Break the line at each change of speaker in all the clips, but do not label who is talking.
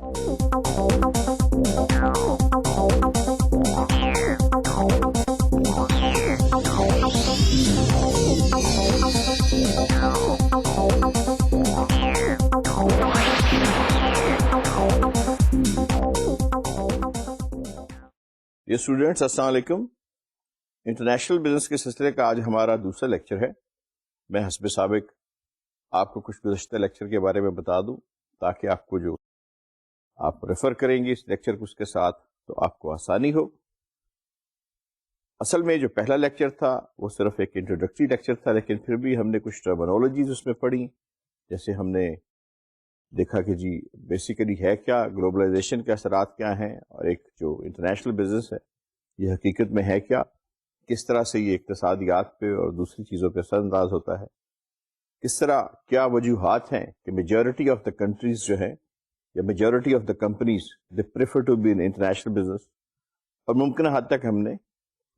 یہ اسٹوڈینٹس السلام علیکم. انٹرنیشنل بزنس کے سلسلے کا آج ہمارا دوسرا لیکچر ہے. میں حسب سابق آپ کو کچھ گزشتہ لیکچر کے بارے میں بتا دوں تاکہ آپ کو جو آپ ریفر کریں گے اس لیکچر کو اس کے ساتھ تو آپ کو آسانی ہو. اصل میں جو پہلا لیکچر تھا وہ صرف ایک انٹروڈکٹری لیکچر تھا، لیکن پھر بھی ہم نے کچھ ٹرمینالوجیز اس میں پڑھی. جیسے ہم نے دیکھا کہ جی بیسیکلی ہے کیا، گلوبلائزیشن کے اثرات کیا ہیں، اور ایک جو انٹرنیشنل بزنس ہے یہ حقیقت میں ہے کیا، کس طرح سے یہ اقتصادیات پہ اور دوسری چیزوں پہ اثر انداز ہوتا ہے، کس طرح کیا وجوہات ہیں کہ میجورٹی آف دا کنٹریز جو ہیں یا majority of the companies they prefer to be in international business, اور ممکنہ حد تک ہم نے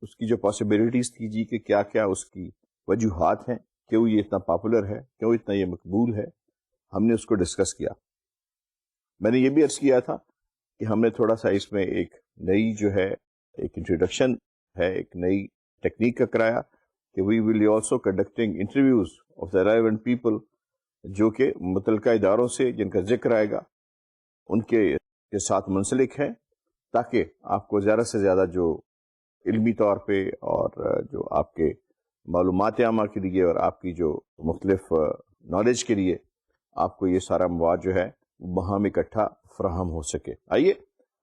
اس کی جو پاسبلٹیز تھی جی کہ کیا کیا اس کی وجوہات ہیں، کیوں یہ اتنا پاپولر ہے، کیوں اتنا یہ مقبول ہے، ہم نے اس کو ڈسکس کیا. میں نے یہ بھی عرض کیا تھا کہ ہم نے تھوڑا سا اس میں ایک نئی جو ہے ایک انٹروڈکشن ہے، ایک نئی ٹیکنیک کا کرایا کہ we will also conducting interviews of the relevant people, جو کہ متعلقہ اداروں سے جن کا ذکر آئے گا ان کے ساتھ منسلک ہیں، تاکہ آپ کو زیادہ سے زیادہ جو علمی طور پہ اور جو آپ کے معلومات عامہ کے لیے اور آپ کی جو مختلف نالج کے لیے آپ کو یہ سارا مواد جو ہے وہاں میں اکٹھا فراہم ہو سکے. آئیے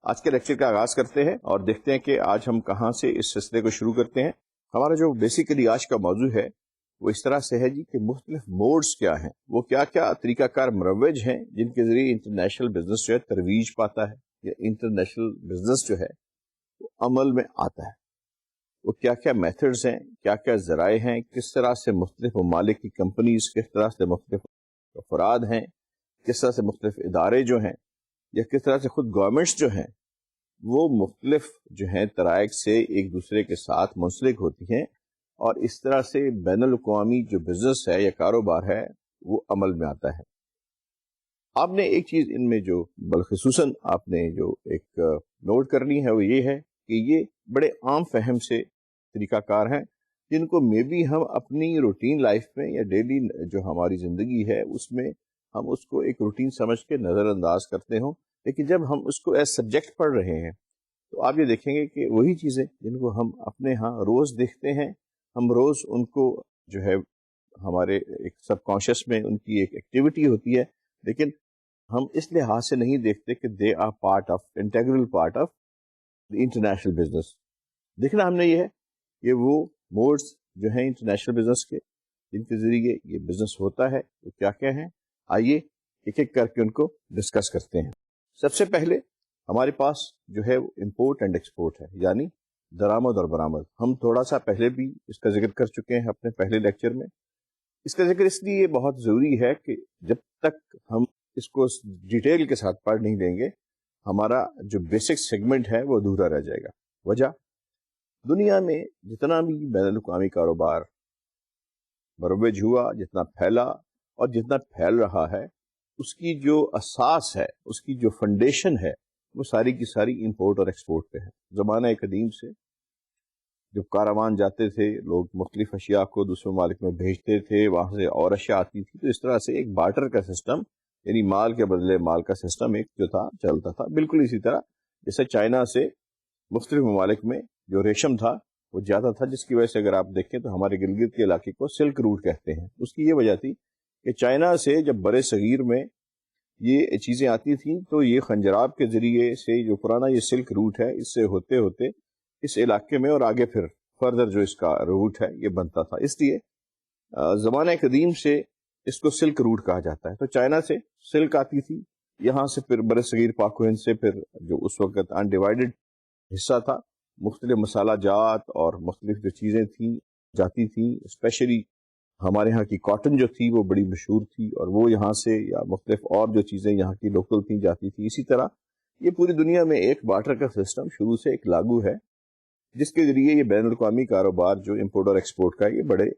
آج کے لیکچر کا آغاز کرتے ہیں اور دیکھتے ہیں کہ آج ہم کہاں سے اس سلسلے کو شروع کرتے ہیں. ہمارا جو بیسیکلی آج کا موضوع ہے وہ اس طرح سے ہے جی کہ مختلف موڈز کیا ہیں، وہ کیا کیا طریقہ کار مروج ہیں جن کے ذریعے انٹرنیشنل بزنس جو ہے ترویج پاتا ہے یا انٹرنیشنل بزنس جو ہے وہ عمل میں آتا ہے. وہ کیا کیا میتھڈز ہیں، کیا کیا ذرائع ہیں، کس طرح سے مختلف ممالک کی کمپنیز، کس طرح سے مختلف افراد ہیں، کس طرح سے مختلف ادارے جو ہیں، یا کس طرح سے خود گورنمنٹس جو ہیں وہ مختلف جو ہیں طرائق سے ایک دوسرے کے ساتھ منسلک ہوتی ہیں، اور اس طرح سے بین الاقوامی جو بزنس ہے یا کاروبار ہے وہ عمل میں آتا ہے. آپ نے ایک چیز ان میں جو بالخصوصاً آپ نے جو ایک نوٹ کرنی ہے وہ یہ ہے کہ یہ بڑے عام فہم سے طریقہ کار ہیں جن کو مے بی ہم اپنی روٹین لائف میں یا ڈیلی جو ہماری زندگی ہے اس میں ہم اس کو ایک روٹین سمجھ کے نظر انداز کرتے ہوں، لیکن جب ہم اس کو ایز سبجیکٹ پڑھ رہے ہیں تو آپ یہ دیکھیں گے کہ وہی چیزیں جن کو ہم اپنے ہاں روز دیکھتے ہیں، ہم روز ان کو جو ہے ہمارے ایک سب کانشیس میں ان کی ایک ایکٹیویٹی ہوتی ہے، لیکن ہم اس لحاظ سے نہیں دیکھتے کہ they are part of integral part of the international business. دیکھنا ہم نے یہ ہے کہ وہ موڈز جو ہیں انٹرنیشنل بزنس کے جن کے ذریعے یہ بزنس ہوتا ہے وہ کیا کیا ہیں. آئیے ایک ایک کر کے ان کو ڈسکس کرتے ہیں. سب سے پہلے ہمارے پاس جو ہے وہ امپورٹ اینڈ ایکسپورٹ ہے، یعنی درآمد اور برآمد. ہم تھوڑا سا پہلے بھی اس کا ذکر کر چکے ہیں اپنے پہلے لیکچر میں. اس کا ذکر اس لیے بہت ضروری ہے کہ جب تک ہم اس کو ڈیٹیل کے ساتھ پڑھ نہیں لیں گے ہمارا جو بیسک سیگمنٹ ہے وہ ادھورا رہ جائے گا. وجہ دنیا میں جتنا بھی بین الاقوامی کاروبار مروج ہوا، جتنا پھیلا اور جتنا پھیل رہا ہے، اس کی جو اساس ہے، اس کی جو فنڈیشن ہے وہ ساری کی ساری امپورٹ اور ایکسپورٹ پہ ہے. زمانہ قدیم سے جب کاروان جاتے تھے، لوگ مختلف اشیاء کو دوسرے ممالک میں بھیجتے تھے، وہاں سے اور اشیاء آتی تھی، تو اس طرح سے ایک بارٹر کا سسٹم، یعنی مال کے بدلے مال کا سسٹم ایک جو تھا چلتا تھا. بالکل اسی طرح جیسے چائنا سے مختلف ممالک میں جو ریشم تھا وہ جاتا تھا، جس کی وجہ سے اگر آپ دیکھیں تو ہمارے گلگت کے علاقے کو سلک روٹ کہتے ہیں. اس کی یہ وجہ تھی کہ چائنا سے جب برے صغیر میں یہ چیزیں آتی تھیں تو یہ خنجراب کے ذریعے سے جو پرانا یہ سلک روٹ ہے اس سے ہوتے ہوتے اس علاقے میں اور آگے پھر فردر جو اس کا روٹ ہے یہ بنتا تھا. اس لیے زمانہ قدیم سے اس کو سلک روٹ کہا جاتا ہے. تو چائنا سے سلک آتی تھی، یہاں سے پھر برے صغیر پاک و ہند سے پھر جو اس وقت انڈیوائیڈڈ حصہ تھا، مختلف مسالہ جات اور مختلف جو چیزیں تھیں جاتی تھیں. اسپیشلی ہمارے ہاں کی کاٹن جو تھی وہ بڑی مشہور تھی، اور وہ یہاں سے یا مختلف اور جو چیزیں یہاں کی لوکل تھیں جاتی تھی. اسی طرح یہ پوری دنیا میں ایک بارٹر کا سسٹم شروع سے ایک لاگو ہے، جس کے ذریعے یہ بین الاقوامی کاروبار جو امپورٹ اور ایکسپورٹ کا یہ بڑے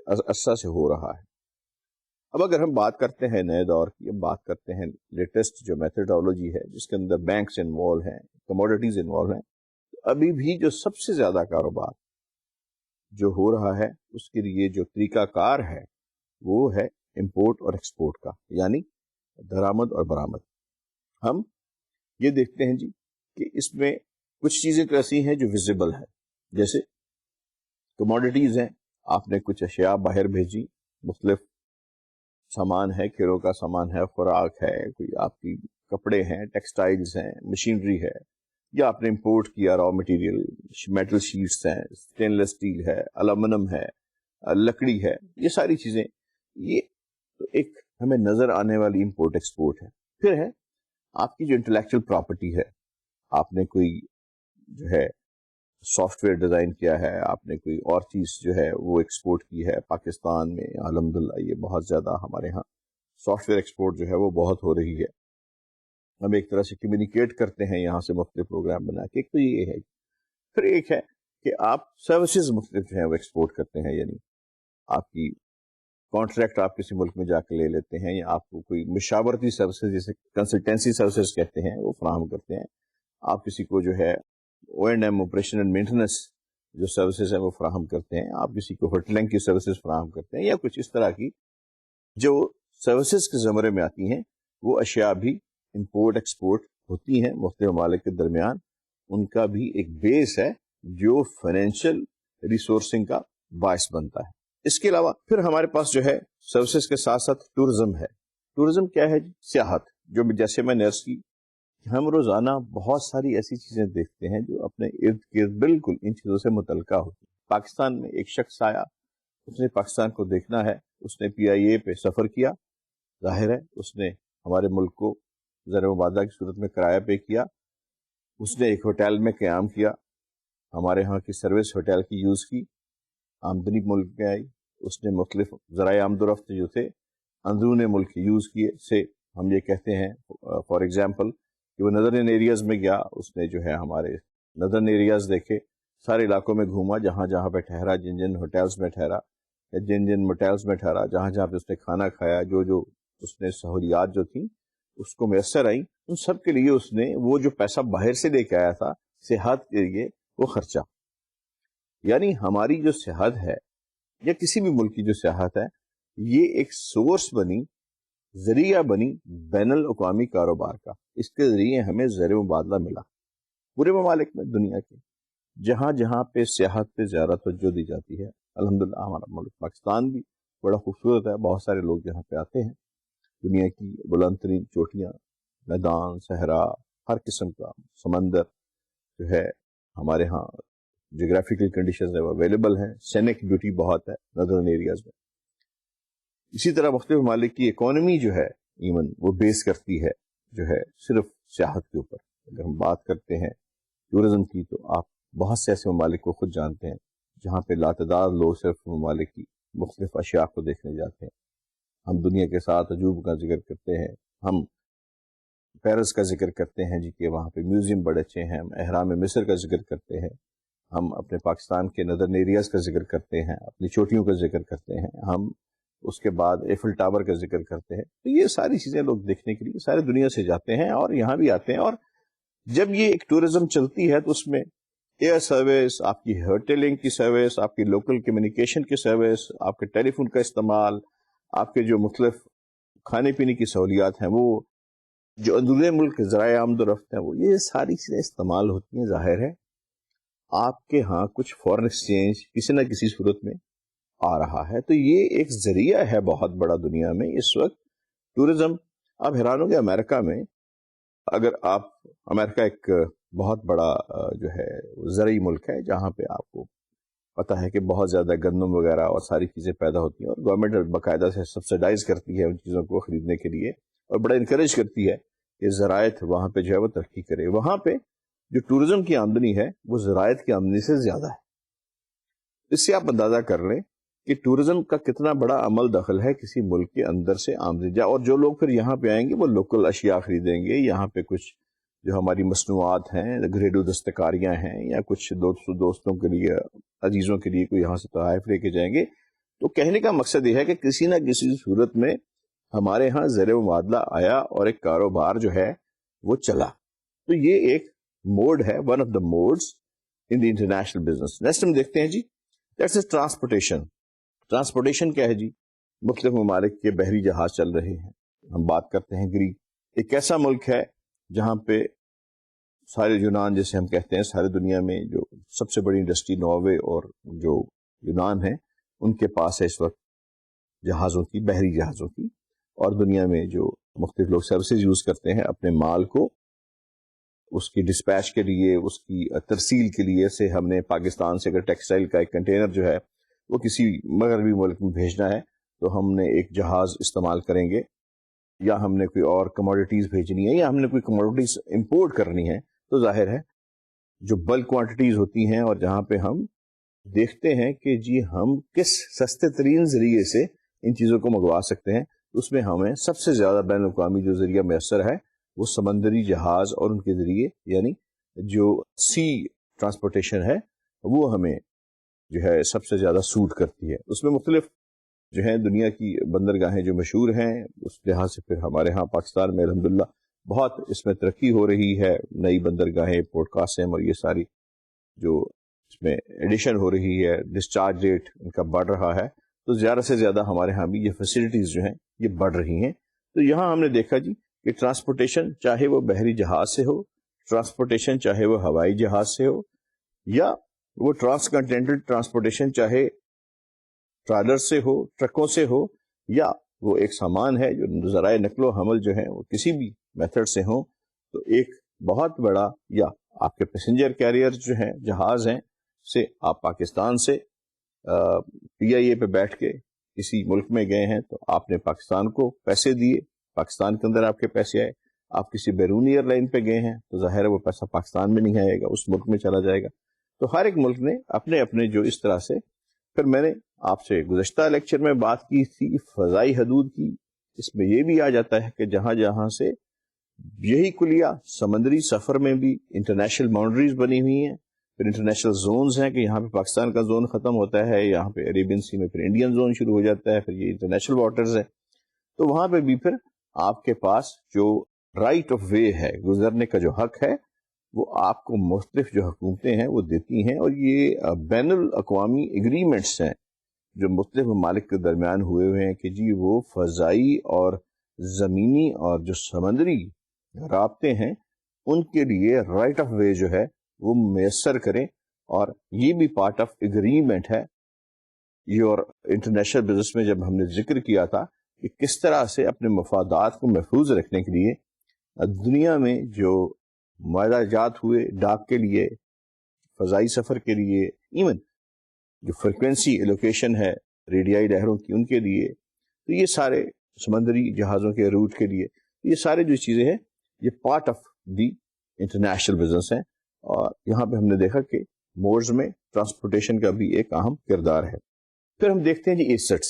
عرصہ سے ہو رہا ہے. اب اگر ہم بات کرتے ہیں نئے دور کی، اب بات کرتے ہیں لیٹسٹ جو میتھڈالوجی ہے جس کے اندر بینکس انوالو ہیں، کموڈیٹیز انوالو ہیں، ابھی بھی جو سب سے زیادہ کاروبار جو ہو رہا ہے اس کے لیے جو طریقہ کار ہے وہ ہے امپورٹ اور ایکسپورٹ کا، یعنی درآمد اور برآمد۔ ہم یہ دیکھتے ہیں جی کہ اس میں کچھ چیزیں تو ایسی ہیں جو ویزیبل ہیں، جیسے کموڈیٹیز ہیں، آپ نے کچھ اشیاء باہر بھیجی، مختلف سامان ہے، کھیلوں کا سامان ہے، خوراک ہے، کوئی آپ کی کپڑے ہیں، ٹیکسٹائلز ہیں، مشینری ہے، یا آپ نے امپورٹ کیا را مٹیریل، میٹل شیٹس ہیں، اسٹین لیس اسٹیل ہے، الومنیم ہے، لکڑی ہے، یہ ساری چیزیں، یہ تو ایک ہمیں نظر آنے والی امپورٹ ایکسپورٹ ہے۔ پھر ہے آپ کی جو انٹلیکچوئل پراپرٹی ہے، آپ نے کوئی جو ہے سافٹ ویئر ڈیزائن کیا ہے، آپ نے کوئی اور چیز جو ہے وہ ایکسپورٹ کی ہے پاکستان میں، الحمدللہ یہ بہت زیادہ ہمارے ہاں سافٹ ویئر ایکسپورٹ جو ہے وہ بہت ہو رہی ہے، ہم ایک طرح سے کمیونیکیٹ کرتے ہیں یہاں سے مختلف پروگرام بنا کے۔ ایک تو یہ ہے، پھر ایک ہے کہ آپ سروسز مختلف جو ہیں وہ ایکسپورٹ کرتے ہیں، یعنی آپ کی کانٹریکٹ آپ کسی ملک میں جا کے لے لیتے ہیں، یا آپ کو کوئی مشاورتی سروسز جیسے کنسلٹینسی سروسز کہتے ہیں وہ فراہم کرتے ہیں، آپ کسی کو جو ہے O and M operation and maintenance جو سروسز ہیں وہ فراہم کرتے ہیں، آپ کسی کو ہوٹلنگ کی سروسز فراہم کرتے ہیں، یا کچھ اس طرح کی جو سروسز کے زمرے میں آتی ہیں، وہ اشیاء بھی امپورٹ ایکسپورٹ ہوتی ہیں مختلف ممالک کے درمیان۔ ان کا بھی ایک بیس ہے جو فائنینشیل ریسورسنگ کا باعث بنتا ہے۔ اس کے علاوہ پھر ہمارے پاس جو ہے سروسز کے ساتھ ساتھ ٹورزم ہے۔ ٹورزم کیا ہے؟ سیاحت، جو جیسے میں نے عرض کی، ہم روزانہ بہت ساری ایسی چیزیں دیکھتے ہیں جو اپنے ارد گرد بالکل ان چیزوں سے متعلقہ ہوتی ہیں۔ پاکستان میں ایک شخص آیا، اس نے پاکستان کو دیکھنا ہے، اس نے PIA پہ سفر کیا، ظاہر ہے اس نے ہمارے ملک کو زر مبادلہ کی صورت میں کرایہ پے کیا، اس نے ایک ہوٹل میں قیام کیا، ہمارے ہاں کی سروس ہوٹل کی یوز کی، آمدنی ملک میں آئی، اس نے مختلف ذرائع آمد و رفت جو تھے اندرون ملک یوز کیے، سے ہم یہ کہتے ہیں فار ایگزامپل کہ وہ نظرن ایریاز میں گیا، اس نے جو ہے ہمارے نظرن ایریاز دیکھے، سارے علاقوں میں گھوما، جہاں جہاں پہ ٹھہرا، جن جن ہوٹلز میں ٹھہرا یا جن جن موٹیلز میں ٹھہرا، جہاں جہاں پہ اس نے کھانا کھایا، جو جو اس نے سہولیات جو تھیں اس کو میسر آئیں، ان سب کے لیے اس نے وہ جو پیسہ باہر سے لے کے آیا تھا صحت کے لیے وہ خرچہ، یعنی ہماری جو صحت ہے یا کسی بھی ملک کی جو سیاحت ہے، یہ ایک سورس بنی، ذریعہ بنی بین الاقوامی کاروبار کا، اس کے ذریعے ہمیں زر مبادلہ ملا۔ پورے ممالک میں دنیا کے جہاں جہاں پہ سیاحت پہ زیادہ توجہ دی جاتی ہے، الحمدللہ ہمارا ملک پاکستان بھی بڑا خوبصورت ہے، بہت سارے لوگ یہاں پہ آتے ہیں، دنیا کی بلند ترین چوٹیاں، میدان، صحرا، ہر قسم کا سمندر جو ہے ہمارے ہاں جغرافیکل کنڈیشنز اویلیبل ہیں، سینک بیوٹی بہت ہے نادرن ایریاز میں۔ اسی طرح مختلف ممالک کی اکانومی جو ہے ایون وہ بیس کرتی ہے جو ہے صرف سیاحت کے اوپر۔ اگر ہم بات کرتے ہیں ٹورزم کی تو آپ بہت سے ایسے ممالک کو خود جانتے ہیں جہاں پہ لاتعداد لوگ صرف ممالک کی مختلف اشیاء کو دیکھنے جاتے ہیں۔ ہم دنیا کے 7 عجوب کا ذکر کرتے ہیں، ہم پیرس کا ذکر کرتے ہیں جی کہ وہاں پہ میوزیم بڑے اچھے ہیں، ہم اہرام مصر کا ذکر کرتے ہیں، ہم اپنے پاکستان کے نظرن ایریاز کا ذکر کرتے ہیں، اپنی چوٹیوں کا ذکر کرتے ہیں، ہم اس کے بعد ایفل ٹاور کا ذکر کرتے ہیں۔ تو یہ ساری چیزیں لوگ دیکھنے کے لیے سارے دنیا سے جاتے ہیں اور یہاں بھی آتے ہیں، اور جب یہ ایک ٹورزم چلتی ہے تو اس میں ایئر سروس، آپ کی ہوٹلنگ کی سروس، آپ کی لوکل کمیونیکیشن کی سروس، آپ کے ٹیلی فون کا استعمال، آپ کے جو مختلف کھانے پینے کی سہولیات ہیں، وہ جو اندرون ملک ذرائع آمد و رفت ہیں، وہ یہ ساری چیزیں استعمال ہوتی ہیں۔ ظاہر ہے آپ کے ہاں کچھ فورن ایکسچینج کسی نہ کسی صورت میں آ رہا ہے، تو یہ ایک ذریعہ ہے بہت بڑا دنیا میں اس وقت ٹورزم۔ آپ حیران ہوں گے، امریکہ میں اگر آپ، امریکہ ایک بہت بڑا جو ہے زرعی ملک ہے جہاں پہ آپ کو پتہ ہے کہ بہت زیادہ گندم وغیرہ اور ساری چیزیں پیدا ہوتی ہیں، اور گورنمنٹ باقاعدہ سے سبسیڈائز کرتی ہے ان چیزوں کو خریدنے کے لیے، اور بڑا انکریج کرتی ہے کہ زراعت وہاں پہ جو ہے وہ ترقی کرے۔ وہاں پہ جو ٹورزم کی آمدنی ہے وہ زراعت کی آمدنی سے زیادہ ہے۔ اس سے آپ اندازہ کر لیں کہ ٹورزم کا کتنا بڑا عمل دخل ہے کسی ملک کے اندر سے آمدنی، اور جو لوگ پھر یہاں پہ آئیں گے وہ لوکل اشیاء خریدیں گے، یہاں پہ کچھ جو ہماری مصنوعات ہیں، گھریلو دستکاریاں ہیں، یا کچھ دوستوں کے لیے، عزیزوں کے لیے کوئی یہاں سے تحائف لے کے جائیں گے۔ تو کہنے کا مقصد یہ ہے کہ کسی نہ کسی صورت میں ہمارے ہاں زیر مبادلہ آیا اور ایک کاروبار جو ہے وہ چلا. تو یہ ایک موڈ ہے, one of the modes in the international business. Next ہم دیکھتے ہیں جی دیٹس از ٹرانسپورٹیشن. ٹرانسپورٹیشن کیا ہے جی؟ مختلف ممالک کے بحری جہاز چل رہے ہیں. ہم بات کرتے ہیں گریک, ایک ایسا ملک ہے جہاں پہ سارے یونان جیسے ہم کہتے ہیں, سارے دنیا میں جو سب سے بڑی انڈسٹری ناروے اور جو یونان ہے ان کے پاس ہے اس وقت جہازوں کی, بحری جہازوں کی. اور دنیا میں جو مختلف لوگ سروسز یوز کرتے ہیں اپنے مال کو اس کی ڈسپیچ کے لیے, اس کی ترسیل کے لیے, سے ہم نے پاکستان سے اگر ٹیکسٹائل کا ایک کنٹینر جو ہے وہ کسی مغربی ملک میں بھیجنا ہے تو ہم نے ایک جہاز استعمال کریں گے, یا ہم نے کوئی اور کموڈیٹیز بھیجنی ہے, یا ہم نے کوئی کموڈیٹیز امپورٹ کرنی ہے, تو ظاہر ہے جو بلک کوانٹیٹیز ہوتی ہیں اور جہاں پہ ہم دیکھتے ہیں کہ جی ہم کس سستے ترین ذریعے سے ان چیزوں کو منگوا سکتے ہیں, اس میں ہمیں سب سے زیادہ بین الاقوامی جو ذریعہ میسر ہے وہ سمندری جہاز اور ان کے ذریعے, یعنی جو سی ٹرانسپورٹیشن ہے وہ ہمیں جو ہے سب سے زیادہ سوٹ کرتی ہے. اس میں مختلف جو ہیں دنیا کی بندرگاہیں جو مشہور ہیں, اس لحاظ سے پھر ہمارے ہاں پاکستان میں الحمدللہ بہت اس میں ترقی ہو رہی ہے. نئی بندرگاہیں, پورٹ قاسم اور یہ ساری جو اس میں ایڈیشن ہو رہی ہے, ڈسچارج ریٹ ان کا بڑھ رہا ہے, تو زیادہ سے زیادہ ہمارے ہاں بھی یہ فیسلٹیز جو ہیں یہ بڑھ رہی ہیں. تو یہاں ہم نے دیکھا جی کہ ٹرانسپورٹیشن چاہے وہ بحری جہاز سے ہو, ٹرانسپورٹیشن چاہے وہ ہوائی جہاز سے ہو, یا وہ ٹرانس کنٹیننٹل ٹرانسپورٹیشن چاہے ٹرالر سے ہو, ٹرکوں سے ہو, یا وہ ایک سامان ہے جو ذرائع نقل و حمل جو ہے وہ کسی بھی میتھڈ سے ہوں, تو ایک بہت بڑا, یا آپ کے پیسنجر کیریئر جو ہیں جہاز ہیں سے آپ پاکستان سے پی آئی اے پہ بیٹھ کے کسی ملک میں گئے ہیں تو آپ نے پاکستان کو پیسے دیے, پاکستان کے اندر آپ کے پیسے آئے. آپ کسی بیرونی ایئر لائن پہ گئے ہیں تو ظاہر ہے وہ پیسہ پاکستان میں نہیں آئے گا, اس ملک میں چلا جائے گا. تو ہر ایک ملک نے اپنے اپنے جو اس طرح سے, پھر میں نے آپ سے گزشتہ لیکچر میں بات کی تھی فضائی حدود کی, اس میں یہ بھی آ جاتا ہے کہ جہاں جہاں سے یہی کلیہ سمندری سفر میں بھی انٹرنیشنل باؤنڈریز بنی ہوئی ہیں, پھر انٹرنیشنل زونز ہیں کہ یہاں پہ پاکستان کا زون ختم ہوتا ہے, یہاں پہ عربین سی میں پھر انڈین زون شروع ہو جاتا ہے, پھر یہ انٹرنیشنل واٹرز ہیں. تو وہاں پہ بھی پھر آپ کے پاس جو رائٹ آف وے ہے, گزرنے کا جو حق ہے, وہ آپ کو مختلف جو حکومتیں ہیں وہ دیتی ہیں. اور یہ بین الاقوامی ایگریمنٹس ہیں جو مختلف ممالک کے درمیان ہوئے ہیں کہ جی وہ فضائی اور زمینی اور جو سمندری رابطے ہیں ان کے لیے رائٹ آف وے جو ہے وہ میسر کریں. اور یہ بھی پارٹ آف ایگریمنٹ ہے. یہ اور انٹرنیشنل بزنس میں جب ہم نے ذکر کیا تھا کہ کس طرح سے اپنے مفادات کو محفوظ رکھنے کے لیے دنیا میں جو معاہدہ جات ہوئے ڈاک کے لیے, فضائی سفر کے لیے, ایون جو فریکوینسی ایلوکیشن ہے ریڈیائی لہروں کی ان کے لیے, تو یہ سارے سمندری جہازوں کے روٹ کے لیے, یہ سارے جو چیزیں ہیں یہ part of the international business ہیں. اور یہاں پہ ہم نے دیکھا کہ موڈز میں ٹرانسپورٹیشن کا بھی ایک اہم کردار ہے. پھر ہم دیکھتے ہیں جی ایسٹس.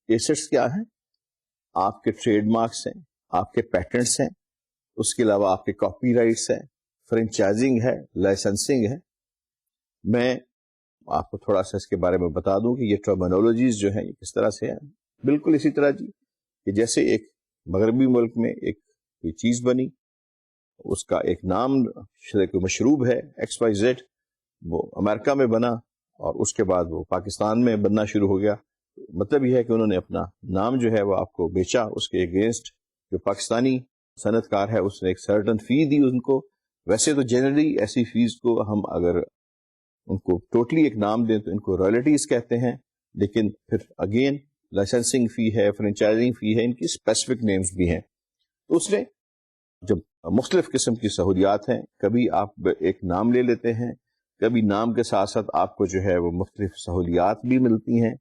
ایسٹس کیا ہیں؟ آپ کے ٹریڈ مارکس ہیں, آپ کے پیٹنٹس ہیں, اس کے علاوہ آپ کے کاپی رائٹس ہیں, فرینچائزنگ ہے, لائسنسنگ ہے. میں آپ کو تھوڑا سا اس کے بارے میں بتا دوں کہ یہ ٹرمینالوجیز جو ہیں یہ کس طرح سے ہیں. بالکل اسی طرح جی کہ جیسے ایک مغربی ملک میں ایک کوئی چیز بنی, اس کا ایک نام کوئی مشروب ہے ایکس وائی زیڈ, وہ امریکہ میں بنا اور اس کے بعد وہ پاکستان میں بننا شروع ہو گیا. مطلب یہ ہے کہ انہوں نے اپنا نام جو ہے وہ آپ کو بیچا, اس کے اگینسٹ جو پاکستانی صنعت کار ہے اس نے ایک سرٹن فی دی ان کو. ویسے تو جنرلی ایسی فیس کو ہم اگر ان کو ٹوٹلی ایک نام دیں تو ان کو رائلٹیز کہتے ہیں, لیکن پھر اگین لائسنسنگ فی ہے, فرینچائزنگ فی ہے, ان کی اسپیسیفک نیمز بھی ہیں. تو اس نے جب مختلف قسم کی سہولیات ہیں, کبھی آپ ایک نام لے لیتے ہیں, کبھی نام کے ساتھ ساتھ آپ کو جو ہے وہ مختلف سہولیات بھی ملتی ہیں,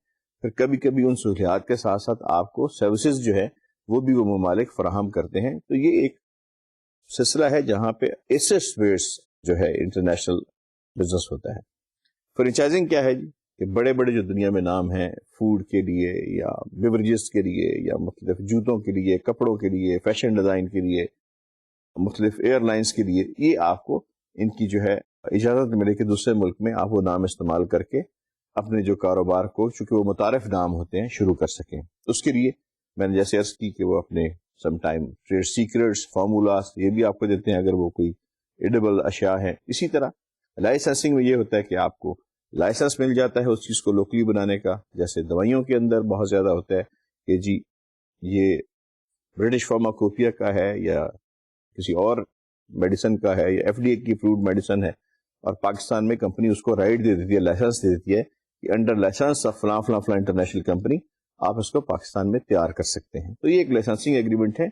پھر کبھی کبھی ان سہولیات کے ساتھ ساتھ آپ کو سروسز جو ہے وہ بھی وہ ممالک فراہم کرتے ہیں. تو یہ ایک سلسلہ ہے جہاں پہ ایسس بیس جو ہے انٹرنیشنل بزنس ہوتا ہے. فرینچائزنگ کیا ہے جی کہ بڑے بڑے جو دنیا میں نام ہیں فوڈ کے لیے یا بیوریجز کے لیے یا مختلف جوتوں کے لیے, کپڑوں کے لیے, فیشن ڈیزائن کے لیے, مختلف ایئر لائنس کے لیے, یہ آپ کو ان کی جو ہے اجازت ملے کہ دوسرے ملک میں آپ وہ نام استعمال کر کے اپنے جو کاروبار کو, چونکہ وہ متعارف نام ہوتے ہیں, شروع کر سکیں. اس کے لیے میں نے جیسے عرض کی کہ وہ اپنے some time trade secrets formulas یہ بھی آپ کو دیتے ہیں اگر وہ کوئی ایڈیبل اشیاء ہے. اسی طرح لائسنسنگ میں یہ ہوتا ہے کہ آپ کو لائسنس مل جاتا ہے اس چیز کو لوکلی بنانے کا. جیسے دوائیوں کے اندر بہت زیادہ ہوتا ہے کہ جی یہ برٹش فارماکوپیا کا ہے یا کسی اور میڈیسن کا ہے یا FDA کی اپرووڈ میڈیسن ہے, اور پاکستان میں کمپنی اس کو رائٹ دے دیتی ہے, لائسنس دے دیتی ہے کہ انڈر لائسنس آف فلاں فلاں فلاں انٹرنیشنل کمپنی آپ اس کو پاکستان میں تیار کر سکتے ہیں. تو یہ ایک لائسنسنگ ایگریمنٹ ہے,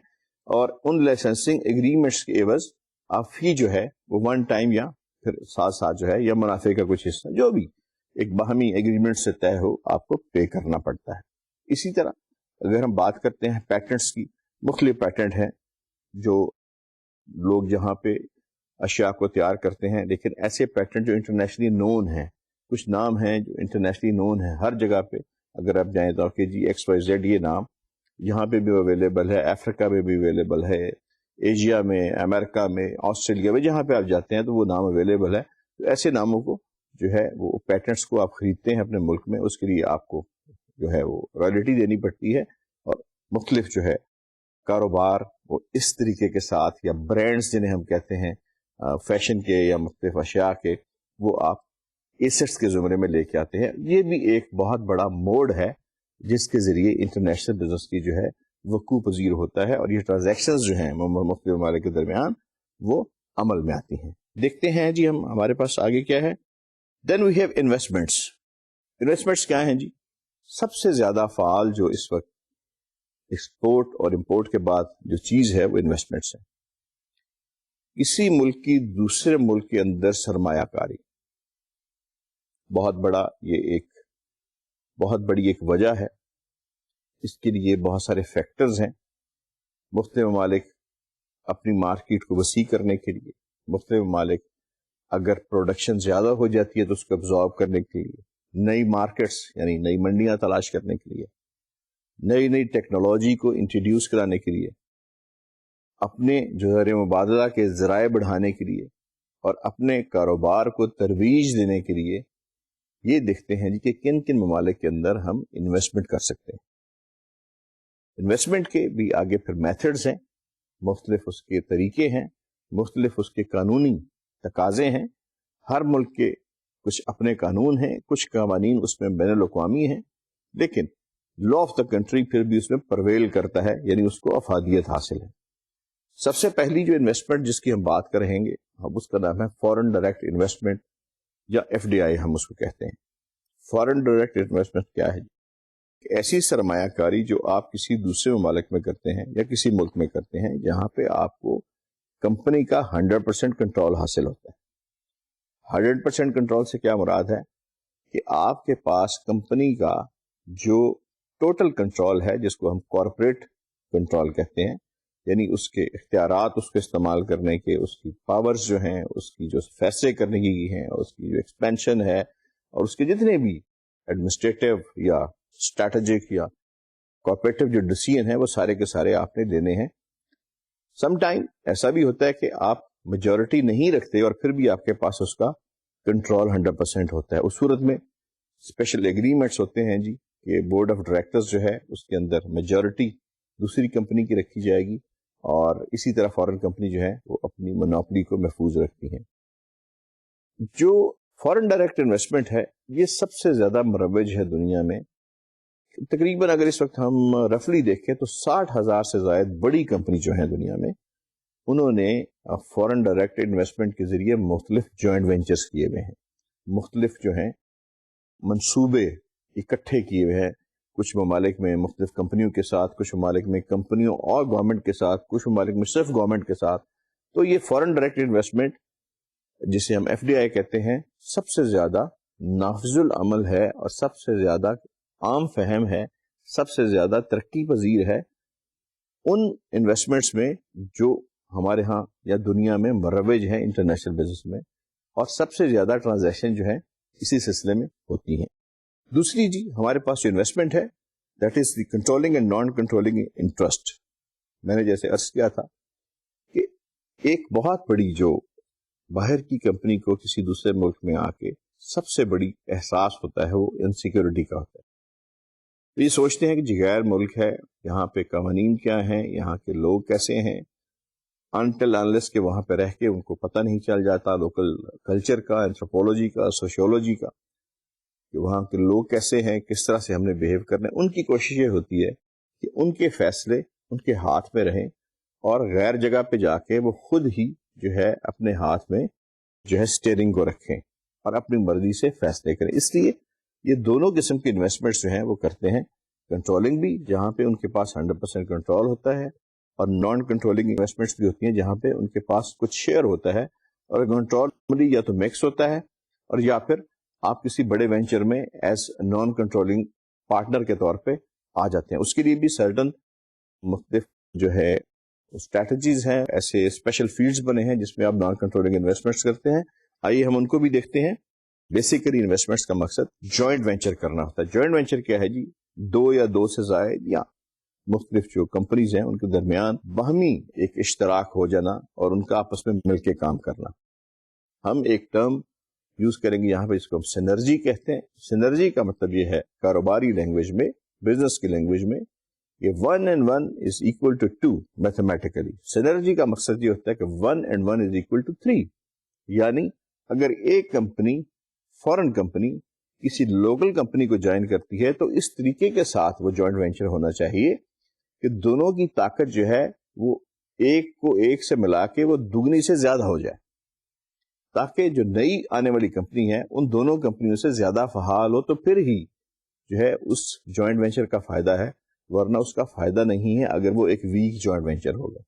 اور ان لائسنسنگ ایگریمنٹس کے عوض آپ فی جو ہے وہ ون ٹائم یا پھر ساتھ ساتھ جو ہے یا منافع کا کچھ حصہ جو بھی ایک باہمی ایگریمنٹ سے طے ہو آپ کو پے کرنا پڑتا ہے. اسی طرح اگر ہم بات کرتے ہیں پیٹنٹس کی, مختلف پیٹنٹ ہیں جو لوگ جہاں پہ اشیاء کو تیار کرتے ہیں, لیکن ایسے پیٹنٹ جو انٹرنیشنلی نون ہیں, کچھ نام ہیں جو انٹرنیشنلی نون ہیں ہر جگہ پہ. اگر آپ جائیں تو کہ جی XYZ یہ نام یہاں پہ بھی اویلیبل ہے, افریقہ میں بھی اویلیبل ہے, ایشیا میں, امریکہ میں, آسٹریلیا میں, جہاں پہ آپ جاتے ہیں تو وہ نام اویلیبل ہے. تو ایسے ناموں کو جو ہے وہ پیٹنٹس کو آپ خریدتے ہیں اپنے ملک میں, اس کے لیے آپ کو جو ہے وہ رائلٹی دینی پڑتی ہے, اور مختلف جو ہے کاروبار وہ اس طریقے کے ساتھ یا برانڈز جنہیں ہم کہتے ہیں فیشن کے یا مختلف اشیاء کے, وہ آپ ایسٹس کے زمرے میں لے کے آتے ہیں. یہ بھی ایک بہت بڑا موڈ ہے جس کے ذریعے انٹرنیشنل بزنس کی جو ہے وقوع پذیر ہوتا ہے, اور یہ ٹرانزیکشنز جو ہیں مختلف ممالک کے درمیان وہ عمل میں آتی ہیں. دیکھتے ہیں جی ہم ہمارے پاس آگے کیا ہے. دین وی ہیو انویسٹمنٹس. انویسٹمنٹس کیا ہیں جی؟ سب سے زیادہ فعال جو اس وقت ایکسپورٹ اور امپورٹ کے بعد جو چیز ہے وہ انویسٹمنٹس ہے. کسی ملک کی دوسرے ملک کے اندر سرمایہ کاری بہت بڑی ایک وجہ ہے. اس کے لیے بہت سارے فیکٹرز ہیں. مختلف ممالک اپنی مارکیٹ کو وسیع کرنے کے لیے, مختلف ممالک اگر پروڈکشن زیادہ ہو جاتی ہے تو اس کو ابزارب کرنے کے لیے, نئی مارکیٹس یعنی نئی منڈیاں تلاش کرنے کے لیے, نئی ٹیکنالوجی کو انٹروڈیوس کرانے کے لیے, اپنے جو ہے مبادلہ کے ذرائع بڑھانے کے لیے, اور اپنے کاروبار کو ترویج دینے کے لیے یہ دیکھتے ہیں کہ کن کن ممالک کے اندر ہم انویسٹمنٹ کر سکتے ہیں. انویسٹمنٹ کے بھی آگے پھر میتھڈز ہیں, مختلف اس کے طریقے ہیں, مختلف اس کے قانونی تقاضے ہیں. ہر ملک کے کچھ اپنے قانون ہیں, کچھ قوانین اس میں بین الاقوامی ہیں, لیکن لا آف دا کنٹری پھر بھی اس میں پرویل کرتا ہے, یعنی اس کو افادیت حاصل ہے. سب سے پہلی جو انویسٹمنٹ جس کی ہم بات کریں گے اب اس کا نام ہے فورن ڈائریکٹ انویسٹمنٹ یا FDI ہم اس کو کہتے ہیں. فورن ڈائریکٹ انویسٹمنٹ کیا ہے؟ ایسی سرمایہ کاری جو آپ کسی دوسرے ممالک میں کرتے ہیں یا کسی ملک میں کرتے ہیں جہاں پہ آپ کو کمپنی کا 100% کنٹرول حاصل ہوتا ہے. 100% کنٹرول سے کیا مراد ہے کہ آپ کے پاس کمپنی کا جو ٹوٹل کنٹرول ہے جس کو ہم کارپوریٹ کنٹرول کہتے ہیں, یعنی اس کے اختیارات اس کو استعمال کرنے کے, اس کی پاورز جو ہیں, اس کی جو فیصلے کرنے کی ہیں, اس کی جو ایکسپینشن ہے, اور اس کے جتنے بھی ایڈمنسٹریٹو یا اسٹریٹجک یا کارپوریٹو جو ڈیسیژن ہیں وہ سارے کے سارے آپ نے لینے ہیں. سم ٹائم ایسا بھی ہوتا ہے کہ آپ میجورٹی نہیں رکھتے اور پھر بھی آپ کے پاس اس کا کنٹرول 100% ہوتا ہے. اس صورت میں اسپیشل ایگریمنٹس ہوتے ہیں جی کہ بورڈ آف ڈائریکٹرز جو ہے اس کے اندر میجورٹی دوسری کمپنی کی رکھی جائے گی, اور اسی طرح فورن کمپنی جو ہے وہ اپنی مونوپلی کو محفوظ رکھتی ہیں. جو فورن ڈائریکٹ انویسٹمنٹ ہے یہ سب سے زیادہ مروج ہے دنیا میں. تقریباً اگر اس وقت ہم رفلی دیکھیں تو 60,000 سے زائد بڑی کمپنی جو ہیں دنیا میں, انہوں نے فورن ڈائریکٹ انویسٹمنٹ کے ذریعے مختلف جوائنٹ وینچرز کیے ہوئے ہیں, مختلف جو ہیں منصوبے اکٹھے کیے ہوئے ہیں. کچھ ممالک میں مختلف کمپنیوں کے ساتھ, کچھ ممالک میں کمپنیوں اور گورنمنٹ کے ساتھ, کچھ ممالک میں صرف گورنمنٹ کے ساتھ. تو یہ فورن ڈائریکٹ انویسٹمنٹ جسے ہم FDI کہتے ہیں سب سے زیادہ نافذ العمل ہے اور سب سے زیادہ عام فہم ہے, سب سے زیادہ ترقی پذیر ہے ان انویسٹمنٹس میں جو ہمارے ہاں یا دنیا میں مروج ہیں انٹرنیشنل بزنس میں, اور سب سے زیادہ ٹرانزیکشن جو ہے اسی سلسلے میں ہوتی ہیں. دوسری جی ہمارے پاس جو انویسٹمنٹ ہے that is the controlling and non controlling interest. میں نے جیسے عرض کیا تھا کہ ایک بہت بڑی جو باہر کی کمپنی کو کسی دوسرے ملک میں آ کے سب سے بڑی احساس ہوتا ہے وہ انسیکیورٹی کا ہوتا ہے. تو یہ سوچتے ہیں کہ جی غیر ملک ہے، یہاں پہ قوانین کیا ہیں، یہاں کے لوگ کیسے ہیں، انٹل انلیس کہ وہاں پہ رہ کے ان کو پتہ نہیں چل جاتا لوکل کلچر کا، اینتھروپولوجی کا، سوشیولوجی کا، کہ وہاں کے لوگ کیسے ہیں، کس طرح سے ہم نے بیہیو کرنا ہے۔ ان کی کوشش یہ ہوتی ہے کہ ان کے فیصلے ان کے ہاتھ میں رہیں اور غیر جگہ پہ جا کے وہ خود ہی جو ہے اپنے ہاتھ میں جو ہے اسٹیئرنگ کو رکھیں اور اپنی مرضی سے فیصلے کریں۔ اس لیے یہ دونوں قسم کی انویسٹمنٹس جو ہیں وہ کرتے ہیں، کنٹرولنگ بھی جہاں پہ ان کے پاس 100% کنٹرول ہوتا ہے، اور نان کنٹرولنگ انویسٹمنٹس بھی ہوتی ہیں جہاں پہ ان کے پاس کچھ شیئر ہوتا ہے، اور کنٹرول یا تو مکس ہوتا ہے اور یا پھر آپ کسی بڑے وینچر میں ایز نان کنٹرولنگ پارٹنر کے طور پہ آ جاتے ہیں۔ اس کے لیے بھی سرٹن مختلف جو ہے اسٹریٹجیز ہیں، ایسے اسپیشل فیلڈز بنے ہیں جس میں آپ نان کنٹرولنگ انویسٹمنٹس کرتے ہیں۔ آئیے ہم ان کو بھی دیکھتے ہیں۔ بیسیکلی انویسٹمنٹس کا مقصد جوائنٹ وینچر کرنا ہوتا ہے۔ جوائنٹ وینچر کیا ہے جی؟ دو یا دو سے زائد یا مختلف جو کمپنیز ہیں ان کے درمیان باہمی ایک اشتراک ہو جانا اور ان کا آپس میں مل کے کام کرنا۔ ہم ایک ٹرم یوز کریں گے یہاں پہ، اس کو ہم سینرجی کہتے ہیں۔ سینرجی کا مطلب یہ ہے کاروباری لینگویج میں، بزنس کی لینگویج میں، یہ 1 and 1 is equal to 2 mathematically. Synergy کا مقصد یہ ہوتا ہے کہ 1 and 1 is equal to 3، یعنی اگر ایک کمپنی فورن کمپنی کسی لوکل کمپنی کو جوائن کرتی ہے تو اس طریقے کے ساتھ وہ جوائنٹ وینچر ہونا چاہیے کہ دونوں کی طاقت جو ہے وہ ایک کو ایک سے ملا کے وہ دگنی سے زیادہ ہو جائے، تاکہ جو نئی آنے والی کمپنی ہے ان دونوں کمپنیوں سے زیادہ فعال ہو، تو پھر ہی جو ہے اس جوائنٹ وینچر کا فائدہ ہے، ورنہ اس کا فائدہ نہیں ہے اگر وہ ایک ویک جوائنٹ وینچر ہوگا۔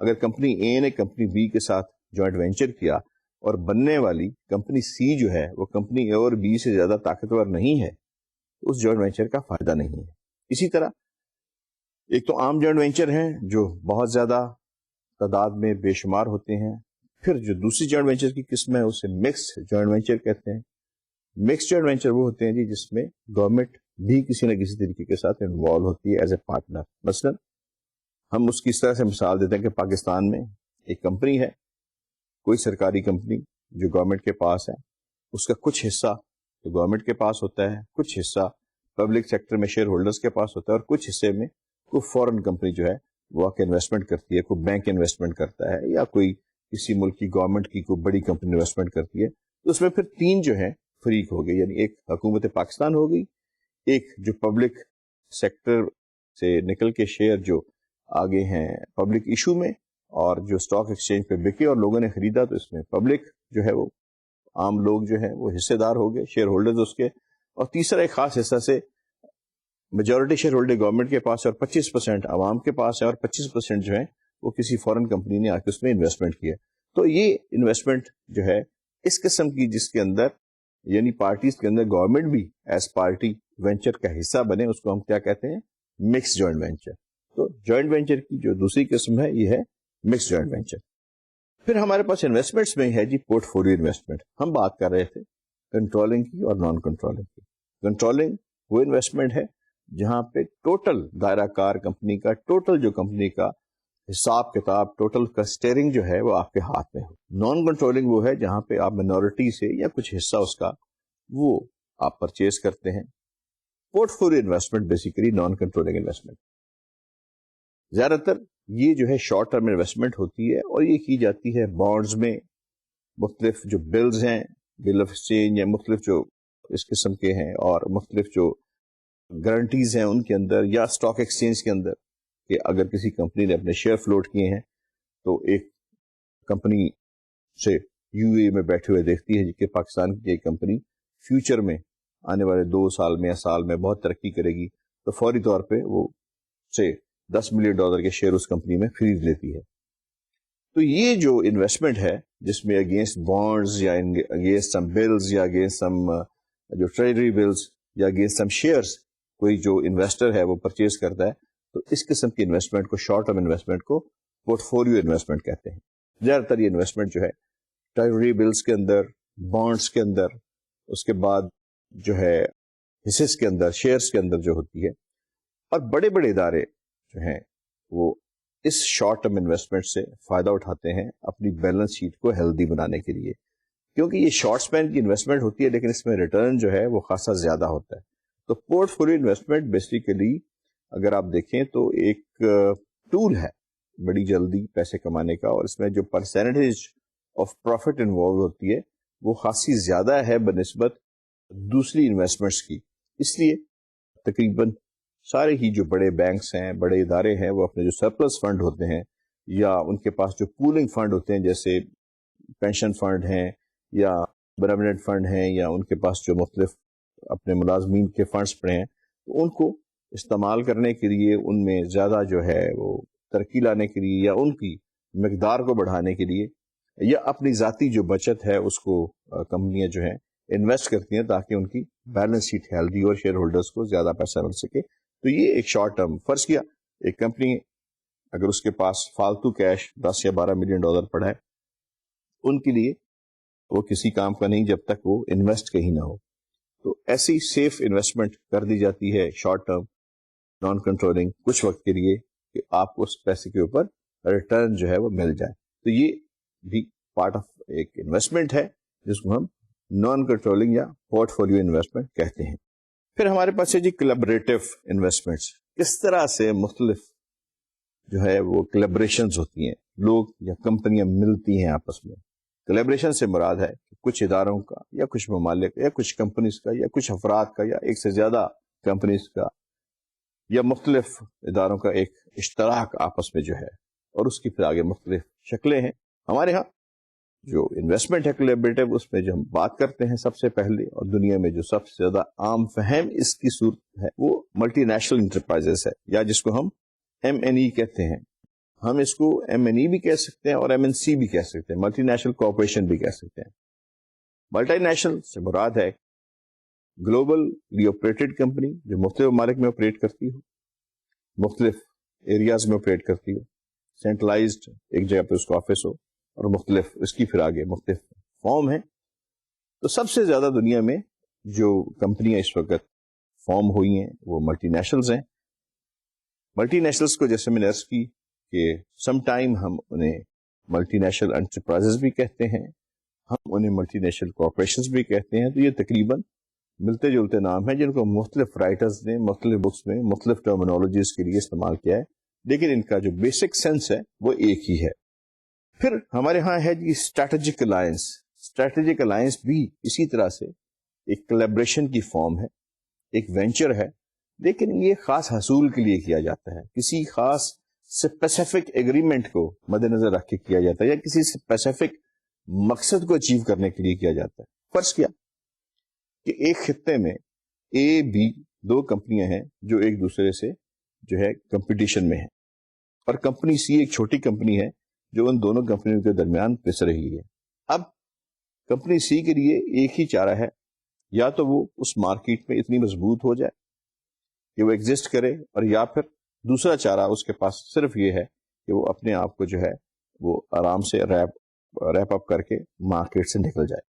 اگر کمپنی اے نے کمپنی بی کے ساتھ جوائنٹ وینچر کیا اور بننے والی کمپنی سی جو ہے وہ کمپنی اے اور بی سے زیادہ طاقتور نہیں ہے، تو اس جوائنٹ وینچر کا فائدہ نہیں ہے۔ اسی طرح ایک تو عام جوائنٹ وینچر ہیں جو بہت زیادہ تعداد میں بے شمار ہوتے ہیں، پھر جو دوسری جوائنٹ وینچر کی قسم ہے اسے مکس جوائنٹ وینچر کہتے ہیں۔ مکس جوائنٹ وینچر وہ ہوتے ہیں جی جس میں گورنمنٹ بھی کسی نہ کسی طریقے کے ساتھ انوالو ہوتی ہے ایز اے پارٹنر۔ مثلا ہم اس کی اس طرح سے مثال دیتے ہیں کہ پاکستان میں ایک کمپنی ہے، کوئی سرکاری کمپنی جو گورنمنٹ کے پاس ہے، اس کا کچھ حصہ تو گورنمنٹ کے پاس ہوتا ہے، کچھ حصہ پبلک سیکٹر میں شیئر ہولڈرز کے پاس ہوتا ہے، اور کچھ حصے میں کوئی فورن کمپنی جو ہے وہ آ کے انویسٹمنٹ کرتی ہے، کوئی بینک انویسٹمنٹ کرتا ہے، یا کوئی کسی ملک کی گورنمنٹ کی کوئی بڑی کمپنی انویسٹمنٹ کرتی ہے۔ تو اس میں پھر تین جو ہیں فریق ہو گئے، یعنی ایک حکومت پاکستان ہو گئی، ایک جو پبلک سیکٹر سے نکل کے شیئر جو آگے ہیں پبلک ایشو میں اور جو اسٹاک ایکسچینج پہ بکے اور لوگوں نے خریدا، تو اس میں پبلک جو ہے وہ عام لوگ جو ہیں وہ حصے دار ہو گئے، شیئر ہولڈرز اس کے، اور تیسرا ایک خاص حصہ سے میجورٹی شیئر ہولڈر گورنمنٹ کے پاس ہے اور 25% عوام کے پاس ہے، اور 25% جو ہے وہ کسی فورن کمپنی نے آ کے اس میں انویسٹمنٹ کیا۔ تو یہ انویسٹمنٹ جو ہے اس قسم کی جس کے اندر یعنی پارٹیز کے اندر گورنمنٹ بھی ایز پارٹی وینچر کا حصہ بنے، اس کو ہم کیا کہتے ہیں؟ Mix joint venture. تو جوائنٹ وینچر کی جو دوسری قسم ہے یہ ہے مکس جوائنٹ وینچر۔ پھر ہمارے پاس انویسٹمنٹس میں ہے جی پورٹ فولیو انویسٹمنٹ۔ ہم بات کر رہے تھے کنٹرولنگ کی اور نان کنٹرولنگ کی۔ کنٹرولنگ وہ انویسٹمنٹ ہے جہاں پہ ٹوٹل دائرہ کار کمپنی کا، ٹوٹل جو کمپنی کا حساب کتاب، ٹوٹل کا اسٹیئرنگ جو ہے وہ آپ کے ہاتھ میں ہو۔ نان کنٹرولنگ وہ ہے جہاں پہ آپ منورٹی سے یا کچھ حصہ اس کا وہ آپ پرچیز کرتے ہیں۔ Port folio investment basically non controlling investment, زیادہ تر یہ جو ہے شارٹ ٹرم انویسٹمنٹ ہوتی ہے، اور یہ کی جاتی ہے بانڈز میں، مختلف جو بلز ہیں، بل آف ایکسچینج یا مختلف جو اس قسم کے ہیں، اور مختلف جو گارنٹیز ہیں ان کے اندر، یا اسٹاک ایکسچینج کے اندر، کہ اگر کسی کمپنی نے اپنے شیئر فلوٹ کیے ہیں تو ایک کمپنی سے یو اے میں بیٹھے ہوئے دیکھتی ہے کہ پاکستان کی ایک کمپنی فیوچر میں آنے والے 2 سال میں یا سال میں بہت ترقی کرے گی، تو فوری طور پہ وہ سے $10 ملین کے شیئر اس کمپنی میں خرید لیتی ہے۔ تو یہ جو انویسٹمنٹ ہے جس میں اگینسٹ بانڈز یا اگینسٹ سم بلز یا اگینسٹ سم جو ٹریجری بلز یا اگینسٹ سم شیئرز کوئی جو انویسٹر ہے وہ پرچیز کرتا ہے، تو اس قسم کی انویسٹمنٹ کو، شارٹ ٹرم انویسٹمنٹ کو پورٹ فولیو انویسٹمنٹ کہتے ہیں۔ زیادہ تر یہ انویسٹمنٹ جو ہے ٹریجری بلز کے اندر، بانڈز کے اندر، اس کے بعد جو ہے حصص کے اندر، شیئرز کے اندر جو ہوتی ہے، اور بڑے بڑے ادارے جو ہیں وہ اس شارٹ ٹرم انویسٹمنٹ سے فائدہ اٹھاتے ہیں اپنی بیلنس شیٹ کو ہیلدی بنانے کے لیے، کیونکہ یہ شارٹ سپین کی انویسٹمنٹ ہوتی ہے لیکن اس میں ریٹرن جو ہے وہ خاصا زیادہ ہوتا ہے۔ تو پورٹ فولیو انویسٹمنٹ بیسیکلی اگر آپ دیکھیں تو ایک ٹول ہے بڑی جلدی پیسے کمانے کا، اور اس میں جو پرسنٹیج آف پروفٹ انوالو ہوتی ہے وہ خاصی زیادہ ہے بنسبت دوسری انویسٹمنٹس کی. اس لیے تقریباً سارے ہی جو بڑے بینکس ہیں، بڑے ادارے ہیں، وہ اپنے جو سرپلس فنڈ ہوتے ہیں یا ان کے پاس جو پولنگ فنڈ ہوتے ہیں جیسے پینشن فنڈ ہیں یا پروویڈنٹ فنڈ ہیں، یا ان کے پاس جو مختلف اپنے ملازمین کے فنڈز پڑے ہیں، تو ان کو استعمال کرنے کے لیے ان میں زیادہ جو ہے وہ ترقی لانے کے لیے یا ان کی مقدار کو بڑھانے کے لیے یا اپنی ذاتی جو بچت ہے اس کو کمپنیاں جو ہیں انویسٹ کرتی ہیں تاکہ ان کی بیلنس شیٹ ہیلدی اور شیئر ہولڈرز کو زیادہ پیسہ مل سکے. تو یہ ایک شارٹ ٹرم، فرض کیا ایک کمپنی اگر اس کے پاس فالتو کیش 10 یا 12 ملین ڈالر پڑا ہے، ان کے لیے وہ کسی کام کا نہیں جب تک وہ انویسٹ کہیں نہ ہو. تو ایسی سیف انویسٹمنٹ کر دی جاتی ہے شارٹ ٹرم نان کنٹرولنگ کچھ وقت کے لیے کہ آپ کو اس پیسے کے اوپر ریٹرن جو ہے وہ مل جائے. تو یہ بھی پارٹ آف ایک انویسٹمنٹ ہے جس کو ہم نان کنٹرولنگ یا پورٹ فولیو انویسٹمنٹ کہتے ہیں. پھر ہمارے پاس ہے جی کلیبریٹو انویسٹمنٹس. کس طرح سے مختلف جو ہے وہ کلیبریشنز ہوتی ہیں، لوگ یا کمپنیاں ملتی ہیں آپس میں. کلیبریشن سے مراد ہے کہ کچھ اداروں کا یا کچھ ممالک یا کچھ کمپنیز کا یا کچھ افراد کا یا ایک سے زیادہ کمپنیز کا یا مختلف اداروں کا ایک اشتراک آپس میں جو ہے، اور اس کی پھر آگے مختلف شکلیں ہیں. ہمارے ہاں جو انویسٹمنٹ ہے کلیبریٹو، اس میں جو ہم بات کرتے ہیں سب سے پہلے اور دنیا میں جو سب سے زیادہ عام فہم اس کی صورت ہے وہ ملٹی نیشنل انٹرپرائزز ہے، یا جس کو ہم MNE کہتے ہیں. ہم اس کو MNE بھی کہہ سکتے ہیں اور MNC بھی کہہ سکتے ہیں، ملٹی نیشنل کارپوریشن بھی کہہ سکتے ہیں. ملٹی نیشنل سے مراد ہے گلوبلی آپریٹڈ کمپنی جو مختلف ممالک میں آپریٹ کرتی ہو، مختلف ایریاز میں آپریٹ کرتی ہو، سینٹرلائزڈ ایک جگہ پہ اس کا آفس ہو، اور مختلف اس کی پھر آگے مختلف فارم ہیں. تو سب سے زیادہ دنیا میں جو کمپنیاں اس وقت فارم ہوئی ہیں وہ ملٹی نیشنلز ہیں. ملٹی نیشنلز کو جیسے میں نے عرض کی کہ سم ٹائم ہم انہیں ملٹی نیشنل انٹرپرائزز بھی کہتے ہیں، ہم انہیں ملٹی نیشنل کارپوریشنز بھی کہتے ہیں. تو یہ تقریباً ملتے جلتے نام ہیں جن کو مختلف رائٹرز نے مختلف بکس میں مختلف ٹرمینالوجیز کے لیے استعمال کیا ہے، لیکن ان کا جو بیسک سینس ہے وہ ایک ہی ہے. پھر ہمارے ہاں ہے جی اسٹریٹجک الائنس. اسٹریٹجک الائنس بھی اسی طرح سے ایک کلیبریشن کی فارم ہے، ایک وینچر ہے، لیکن یہ خاص حصول کے لیے کیا جاتا ہے، کسی خاص اسپیسیفک ایگریمنٹ کو مد نظر رکھ کے کیا جاتا ہے یا کسی اسپیسیفک مقصد کو اچیو کرنے کے لیے کیا جاتا ہے. فرض کیا کہ ایک خطے میں A B دو کمپنیاں ہیں جو ایک دوسرے سے جو ہے کمپٹیشن میں ہیں، اور کمپنی C ایک چھوٹی کمپنی ہے جو ان دونوں کمپنیوں کے درمیان پس رہی ہے. اب کمپنی C کے لیے ایک ہی چارہ ہے، یا تو وہ اس مارکیٹ میں اتنی مضبوط ہو جائے کہ وہ ایگزسٹ کرے، اور یا پھر دوسرا چارہ اس کے پاس صرف یہ ہے کہ وہ اپنے آپ کو جو ہے وہ آرام سے ریپ اپ کر کے مارکیٹ سے نکل جائے.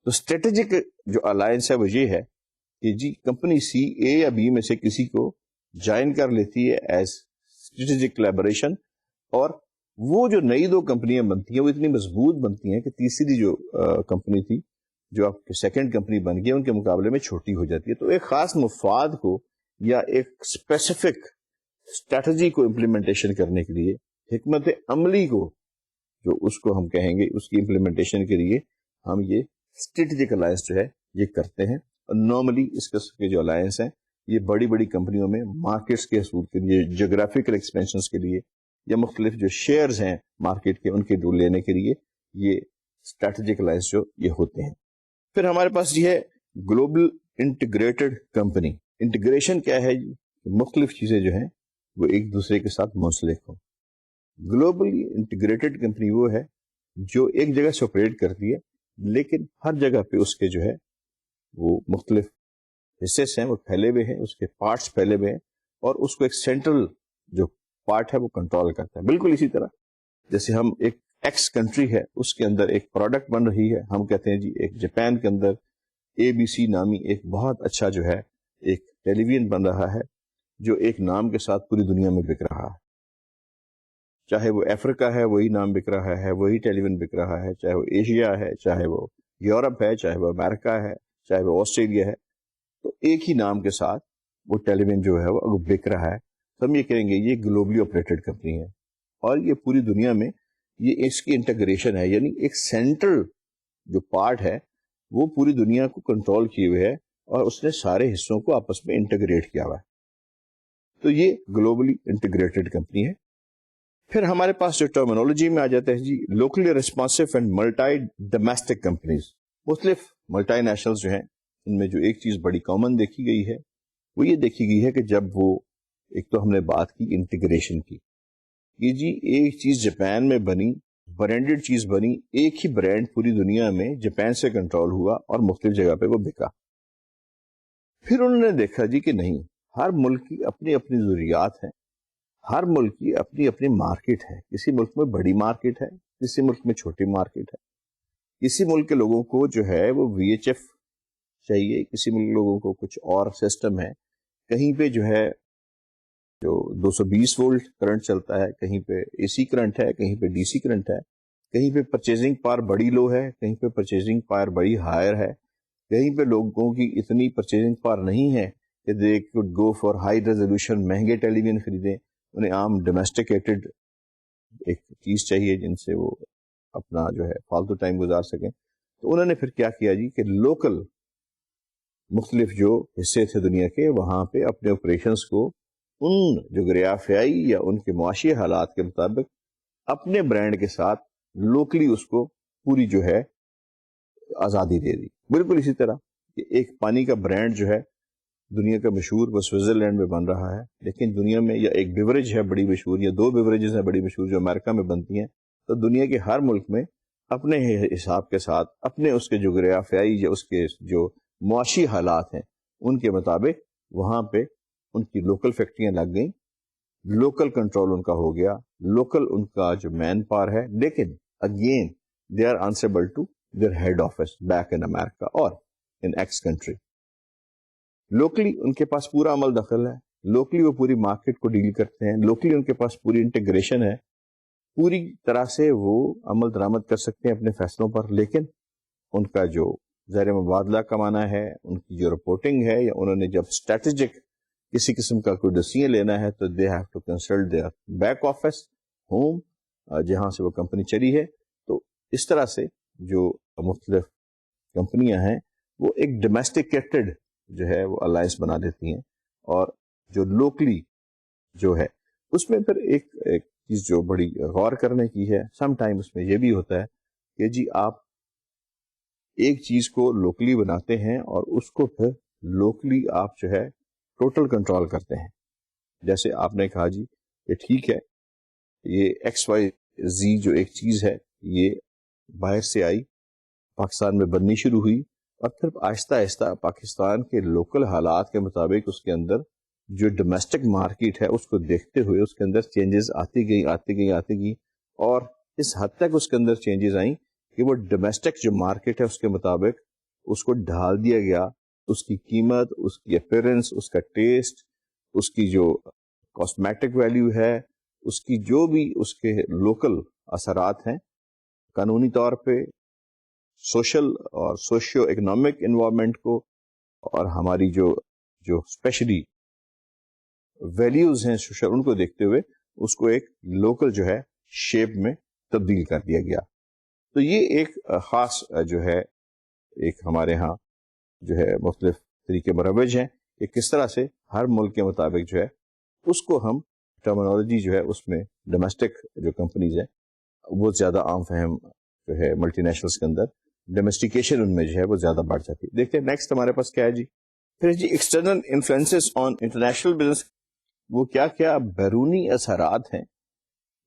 تو اسٹریٹجک جو الائنس ہے وہ یہ ہے کہ جی کمپنی C A یا B میں سے کسی کو جوائن کر لیتی ہے ایز اسٹریٹجک کولیبوریشن، اور وہ جو نئی دو کمپنیاں بنتی ہیں وہ اتنی مضبوط بنتی ہیں کہ تیسری جو کمپنی تھی جو آپ کی سیکنڈ کمپنی بن گئی ان کے مقابلے میں چھوٹی ہو جاتی ہے. تو ایک خاص مفاد کو یا ایک اسپیسیفک اسٹریٹجی کو امپلیمنٹیشن کرنے کے لیے، حکمت عملی کو جو اس کو ہم کہیں گے اس کی امپلیمنٹیشن کے لیے ہم یہ اسٹریٹجک الائنس جو ہے یہ کرتے ہیں. اور نارملی اس قسم کے جو الائنس ہیں یہ بڑی بڑی کمپنیوں میں مارکیٹس کے حصول کے لیے، جغرافیکل ایکسپینشنز کے لیے، یا مختلف جو شیئرز ہیں مارکیٹ کے ان کے لینے کے لیے یہ اسٹریٹجک الائنس جو یہ ہوتے ہیں. پھر ہمارے پاس یہ ہے گلوبل انٹیگریٹڈ کمپنی. انٹیگریشن کیا ہے؟ مختلف چیزیں جو ہیں وہ ایک دوسرے کے ساتھ منسلک ہوں. گلوبلی انٹیگریٹڈ کمپنی وہ ہے جو ایک جگہ سے آپریٹ کرتی ہے لیکن ہر جگہ پہ اس کے جو ہے وہ مختلف حصے ہیں وہ پھیلے ہوئے ہیں، اس کے پارٹس پھیلے ہوئے ہیں، اور اس کو ایک سینٹرل جو پارٹ ہے وہ کنٹرول کرتا ہے. بالکل اسی طرح جیسے ہم ایک ایکس کنٹری ہے اس کے اندر ایک پروڈکٹ بن رہی ہے، ہم کہتے ہیں جی ایک جاپان کے اندر ABC نامی ایک بہت اچھا جو ہے ایک ٹیلی ویژن بن رہا ہے جو ایک نام کے ساتھ پوری دنیا میں بک رہا ہے. چاہے وہ افریقہ ہے وہی نام بک رہا ہے، وہی ٹیلی ویژن بک رہا ہے، چاہے وہ ایشیا ہے، چاہے وہ یورپ ہے، چاہے وہ امریکہ ہے، چاہے وہ آسٹریلیا ہے. تو ایک ہی نام کے ساتھ وہ ٹیلی ویژن جو ہے وہ بک رہا ہے، تو ہم یہ کہیں گے یہ گلوبلی آپریٹڈ کمپنی ہے، اور یہ پوری دنیا میں یہ اس کی انٹیگریشن ہے، یعنی ایک سینٹرل جو پارٹ ہے وہ پوری دنیا کو کنٹرول کیے ہوئے ہے اور اس نے سارے حصوں کو آپس میں انٹیگریٹ کیا ہوا ہے، تو یہ گلوبلی انٹیگریٹڈ کمپنی ہے۔ پھر ہمارے پاس جو ٹرمینالوجی میں آ جاتا ہے جی locally responsive and multi domestic companies, مختلف ملٹی نیشنل جو ہیں ان میں جو ایک چیز بڑی کامن دیکھی گئی ہے وہ یہ دیکھی گئی ہے کہ جب وہ ایک تو ہم نے بات کی انٹیگریشن کی، یہ جی ایک چیز جاپان میں بنی، برانڈڈ چیز بنی، ایک ہی برانڈ پوری دنیا میں جاپان سے کنٹرول ہوا اور مختلف جگہ پہ وہ بکا۔ پھر انہوں نے دیکھا جی کہ نہیں، ہر ملک کی اپنی اپنی ضروریات ہیں، ہر ملک کی اپنی اپنی مارکیٹ ہے، کسی ملک میں بڑی مارکیٹ ہے، کسی ملک میں چھوٹی مارکیٹ ہے، کسی ملک کے لوگوں کو جو ہے وہ وی ایچ ایف چاہیے، کسی ملک لوگوں کو کچھ اور سسٹم ہے، کہیں پہ جو ہے جو 220 وولٹ کرنٹ چلتا ہے، کہیں پہ اے سی کرنٹ ہے، کہیں پہ ڈی سی کرنٹ ہے، کہیں پہ پرچیزنگ پاور بڑی لو ہے، کہیں پہ پرچیزنگ پاور بڑی ہائر ہے، کہیں پہ لوگوں کی اتنی پرچیزنگ پاور نہیں ہے کہ they could go for high resolution مہنگے ٹیلی ویژن خریدیں، انہیں عام ڈومیسٹیکیٹڈ ایک چیز چاہیے جن سے وہ اپنا جو ہے فالتو ٹائم گزار سکیں۔ تو انہوں نے پھر کیا کیا جی کہ لوکل مختلف جو حصے تھے دنیا کے وہاں پہ اپنے آپریشنس کو ان جغرافیائی یا ان کے معاشی حالات کے مطابق اپنے برانڈ کے ساتھ لوکلی اس کو پوری جو ہے آزادی دے دی۔ بالکل اسی طرح کہ ایک پانی کا برانڈ جو ہے دنیا کا مشہور وہ سوئٹزرلینڈ میں بن رہا ہے، لیکن دنیا میں یا ایک بیوریج ہے بڑی مشہور یا دو بیوریجز ہیں بڑی مشہور جو امریکہ میں بنتی ہیں، تو دنیا کے ہر ملک میں اپنے حساب کے ساتھ اپنے اس کے جغرافیائی یا اس کے جو معاشی حالات ہیں ان کے مطابق وہاں پہ ان کی لوکل فیکٹریاں لگ گئیں، لوکل کنٹرول ان کا ہو گیا، لوکل ان کا جو مین پاور ہے، لیکن again they are answerable to their head office back in America اور ان ایکس کنٹری۔ لوکلی ان کے پاس پورا عمل دخل ہے، لوکلی وہ پوری مارکیٹ کو ڈیل کرتے ہیں، لوکلی ان کے پاس پوری انٹیگریشن ہے، پوری طرح سے وہ عمل درآمد کر سکتے ہیں اپنے فیصلوں پر، لیکن ان کا جو زیر مبادلہ کمانا ہے، ان کی جو رپورٹنگ ہے، یا انہوں نے جب اسٹریٹجک کسی قسم کا کوئی ڈیسیژن لینا ہے تو they have to consult their back office home جہاں سے وہ کمپنی چلی ہے۔ تو اس طرح سے جو مختلف کمپنیاں ہیں وہ ایک ڈومیسٹیکیٹڈ جو ہے وہ الائنس بنا دیتی ہیں، اور جو لوکلی جو ہے اس میں پھر ایک چیز جو بڑی غور کرنے کی ہے، سم ٹائم اس میں یہ بھی ہوتا ہے کہ جی آپ ایک چیز کو لوکلی بناتے ہیں اور اس کو پھر لوکلی آپ جو ہے ٹوٹل کنٹرول کرتے ہیں۔ جیسے آپ نے کہا جی کہ ٹھیک ہے یہ ایکس وائی زی جو ایک چیز ہے یہ باہر سے آئی، پاکستان میں بننی شروع ہوئی، اور پھر آہستہ آہستہ پاکستان کے لوکل حالات کے مطابق اس کے اندر جو ڈومیسٹک مارکیٹ ہے اس کو دیکھتے ہوئے اس کے اندر چینجز آتی گئی، اور اس حد تک اس کے اندر چینجز آئیں کہ وہ ڈومیسٹک جو مارکیٹ ہے اس کے مطابق اس کو ڈھال دیا گیا، اس کی قیمت، اس کی اپیرنس، اس کا ٹیسٹ، اس کی جو کاسمیٹک ویلیو ہے، اس کی جو بھی اس کے لوکل اثرات ہیں، قانونی طور پہ سوشل اور سوشیو اکنامک انوائرمنٹ کو، اور ہماری جو اسپیشلی ویلیوز ہیں سوشل، ان کو دیکھتے ہوئے اس کو ایک لوکل جو ہے شیپ میں تبدیل کر دیا گیا۔ تو یہ ایک خاص جو ہے ایک ہمارے ہاں جو ہے مختلف طریقے مروج ہیں کہ کس طرح سے ہر ملک کے مطابق جو ہے اس کو ہم ٹرمینالوجی جو ہے اس میں ڈومیسٹک جو کمپنیز ہیں وہ زیادہ عام فہم جو ہے ملٹی نیشنلز کے اندر ڈومیسٹیکیشن ان میں جو ہے وہ زیادہ بڑھ جاتی ہے۔ دیکھتے ہیں نیکسٹ ہمارے پاس کیا ہے جی، پھر جی external influences on international business, وہ کیا کیا بیرونی اثرات ہیں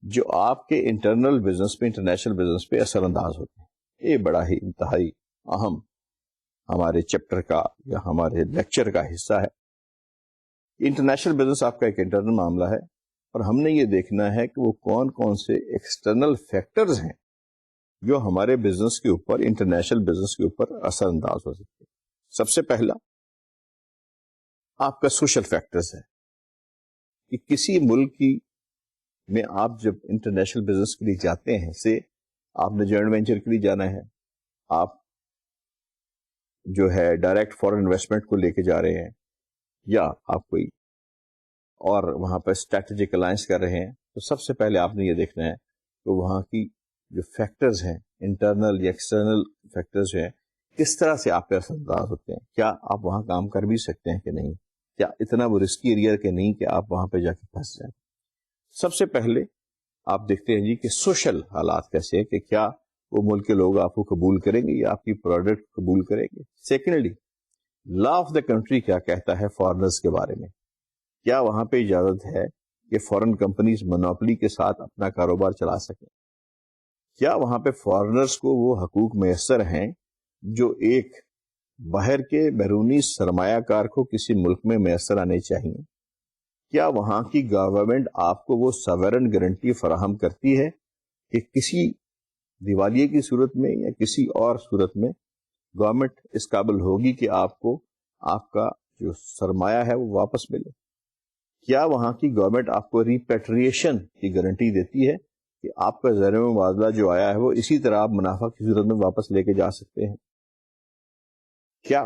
جو آپ کے انٹرنل بزنس پہ، انٹرنیشنل بزنس پہ اثر انداز ہوتے ہیں۔ یہ بڑا ہی انتہائی اہم ہمارے چیپٹر کا یا ہمارے لیکچر کا حصہ ہے۔ انٹرنیشنل بزنس آپ کا ایک انٹرنل معاملہ ہے، اور ہم نے یہ دیکھنا ہے کہ وہ کون کون سے ایکسٹرنل فیکٹرز ہیں جو ہمارے بزنس کے اوپر، انٹرنیشنل بزنس کے اوپر اثر انداز ہو سکتے ہیں۔ سب سے پہلا آپ کا سوشل فیکٹرز ہے کہ کسی ملک کی میں آپ جب انٹرنیشنل بزنس کے لیے جاتے ہیں، سے آپ نے جوائنٹ وینچر کے لیے جانا ہے، آپ جو ہے ڈائریکٹ فورن انویسٹمنٹ کو لے کے جا رہے ہیں، یا آپ کوئی اور وہاں پہ اسٹریٹجک الائنس کر رہے ہیں، تو سب سے پہلے آپ نے یہ دیکھنا ہے کہ وہاں کی جو فیکٹرز ہیں، انٹرنل یا ایکسٹرنل فیکٹرز ہیں، کس طرح سے آپ پہ اثر انداز ہوتے ہیں. کیا آپ وہاں کام کر بھی سکتے ہیں کہ نہیں، کیا اتنا وہ رسکی ایریا کہ نہیں کہ آپ وہاں پہ جا کے پھنس جائیں. سب سے پہلے آپ دیکھتے ہیں جی کہ سوشل حالات کیسے ہیں، کہ کیا وہ ملک کے لوگ آپ کو قبول کریں گے یا آپ کی پروڈکٹ قبول کریں گے. Secondly, law of the country کیا کہتا ہے فارنرز کے بارے میں، کیا وہاں پہ اجازت ہے کہ فورن کمپنیز منوپلی کے ساتھ اپنا کاروبار چلا سکیں، کیا وہاں پہ فارنرز کو وہ حقوق میسر ہیں جو ایک باہر کے بیرونی سرمایہ کار کو کسی ملک میں میسر آنے چاہیے. کیا وہاں کی گورنمنٹ آپ کو وہ ساورن گارنٹی فراہم کرتی ہے کہ کسی دیوالیے کی صورت میں یا کسی اور صورت میں گورنمنٹ اس قابل ہوگی کہ آپ کو آپ کا جو سرمایہ ہے وہ واپس ملے. کیا وہاں کی گورنمنٹ آپ کو ریپیٹریشن کی گارنٹی دیتی ہے کہ آپ کا زیر مبادلہ جو آیا ہے وہ اسی طرح آپ منافع کی صورت میں واپس لے کے جا سکتے ہیں. کیا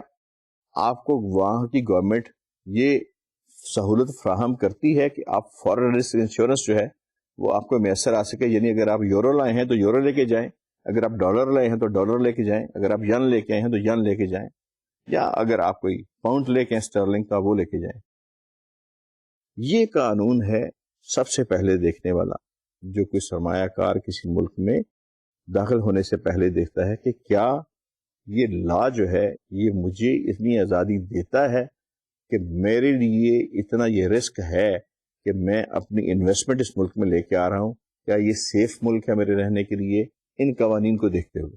آپ کو وہاں کی گورنمنٹ یہ سہولت فراہم کرتی ہے کہ آپ فورن رسک انشورنس جو ہے وہ آپ کو میسر آ سکے، یعنی اگر آپ یورو لائے ہیں تو یورو لے کے جائیں، اگر آپ ڈالر لائے ہیں تو ڈالر لے کے جائیں، اگر آپ ین لے کے آئے ہیں تو ین لے کے جائیں، یا اگر آپ کوئی پاؤنڈ لے کے ہیں اسٹرلنگ تو آپ وہ لے کے جائیں. یہ قانون ہے سب سے پہلے دیکھنے والا، جو کوئی سرمایہ کار کسی ملک میں داخل ہونے سے پہلے دیکھتا ہے کہ کیا یہ لا جو ہے یہ مجھے اتنی آزادی دیتا ہے کہ میرے لیے اتنا یہ رسک ہے کہ میں اپنی انویسٹمنٹ اس ملک میں لے کے آ رہا ہوں، کیا یہ سیف ملک ہے میرے رہنے کے لیے. ان قوانین کو دیکھتے ہوئے،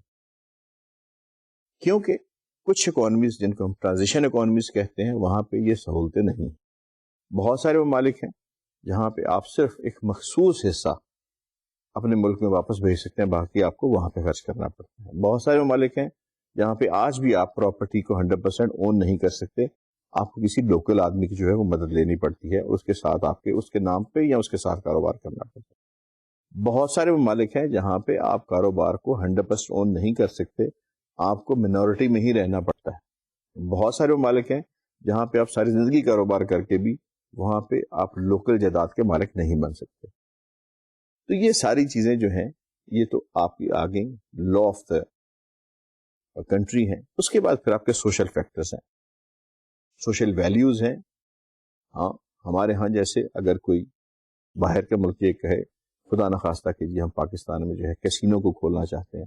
کیونکہ کچھ اکانومیز جن کو ہم ٹرانزیشن اکانومیز کہتے ہیں وہاں پہ یہ سہولتیں نہیں. بہت سارے ممالک ہیں جہاں پہ آپ صرف ایک مخصوص حصہ اپنے ملک میں واپس بھیج سکتے ہیں، باقی آپ کو وہاں پہ خرچ کرنا پڑتا ہے. بہت سارے ممالک ہیں جہاں پہ آج بھی آپ پراپرٹی کو 100% اون نہیں کر سکتے، آپ کو کسی لوکل آدمی کی جو ہے وہ مدد لینی پڑتی ہے، اس کے ساتھ آپ کے اس کے نام پہ یا اس کے ساتھ کاروبار کرنا پڑتا ہے. بہت سارے ممالک ہیں جہاں پہ آپ کاروبار کو 100% اون نہیں کر سکتے، آپ کو منورٹی میں ہی رہنا پڑتا ہے. بہت سارے ممالک ہیں جہاں پہ آپ ساری زندگی کاروبار کر کے بھی وہاں پہ آپ لوکل جائیداد کے مالک نہیں بن سکتے. تو یہ ساری چیزیں جو ہیں یہ تو آپ کی آگے لا آف دا کنٹری ہیں. اس کے بعد پھر آپ کے سوشل فیکٹرز ہیں، سوشل ویلیوز ہیں. ہاں، ہمارے ہاں جیسے اگر کوئی باہر کے ملک یہ کہے خدا نخواستہ کہ جی ہم پاکستان میں جو ہے کیسینو کو کھولنا چاہتے ہیں،